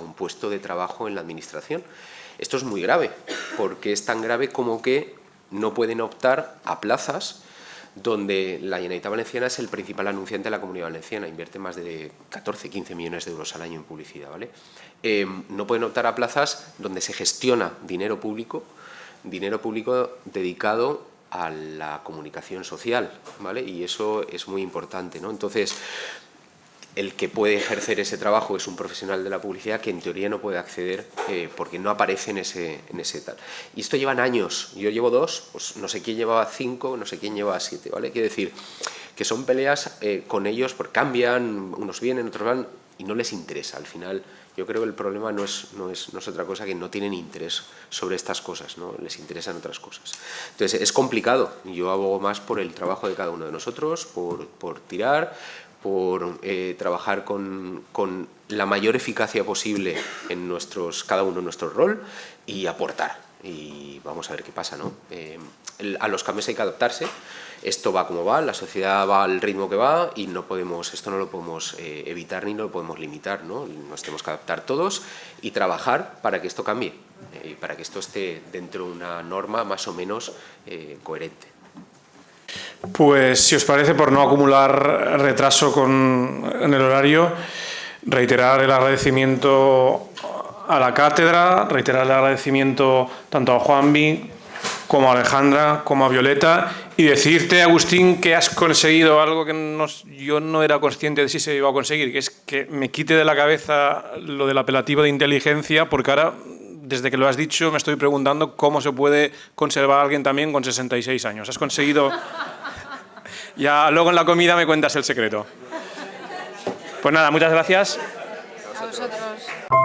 un puesto de trabajo en la administración. Esto es muy grave, porque es tan grave como que no pueden optar a plazas donde la Generalitat Valenciana es el principal anunciante de la Comunidad Valenciana, invierte más de 14-15 millones de euros al año en publicidad, ¿vale? No pueden optar a plazas donde se gestiona dinero público dedicado a la comunicación social, ¿vale? Y eso es muy importante, ¿no? Entonces, el que puede ejercer ese trabajo es un profesional de la publicidad que en teoría no puede acceder porque no aparece en ese tal. Y esto llevan años, yo llevo 2, pues no sé quién llevaba 5, no sé quién llevaba 7, ¿vale? Quiere decir que son peleas con ellos porque cambian, unos vienen, otros van y no les interesa. Al final yo creo que el problema no es otra cosa que no tienen interés sobre estas cosas, ¿no? Les interesan otras cosas. Entonces es complicado, yo abogo más por el trabajo de cada uno de nosotros, por tirar, por trabajar con la mayor eficacia posible en cada uno en nuestro rol y aportar. Y vamos a ver qué pasa, ¿no? A los cambios hay que adaptarse. Esto va como va, la sociedad va al ritmo que va y esto no lo podemos evitar ni no lo podemos limitar, ¿no? Nos tenemos que adaptar todos y trabajar para que esto cambie, para que esto esté dentro de una norma más o menos coherente. Pues, si os parece, por no acumular retraso en el horario, reiterar el agradecimiento a la cátedra, reiterar el agradecimiento tanto a Juanvi como a Alejandra, como a Violeta, y decirte, Agustín, que has conseguido algo que yo no era consciente de si se iba a conseguir, que es que me quite de la cabeza lo del apelativo de inteligencia, porque ahora, desde que lo has dicho, me estoy preguntando cómo se puede conservar a alguien también con 66 años. Has conseguido... Ya luego en la comida me cuentas el secreto. Pues nada, muchas gracias. A vosotros.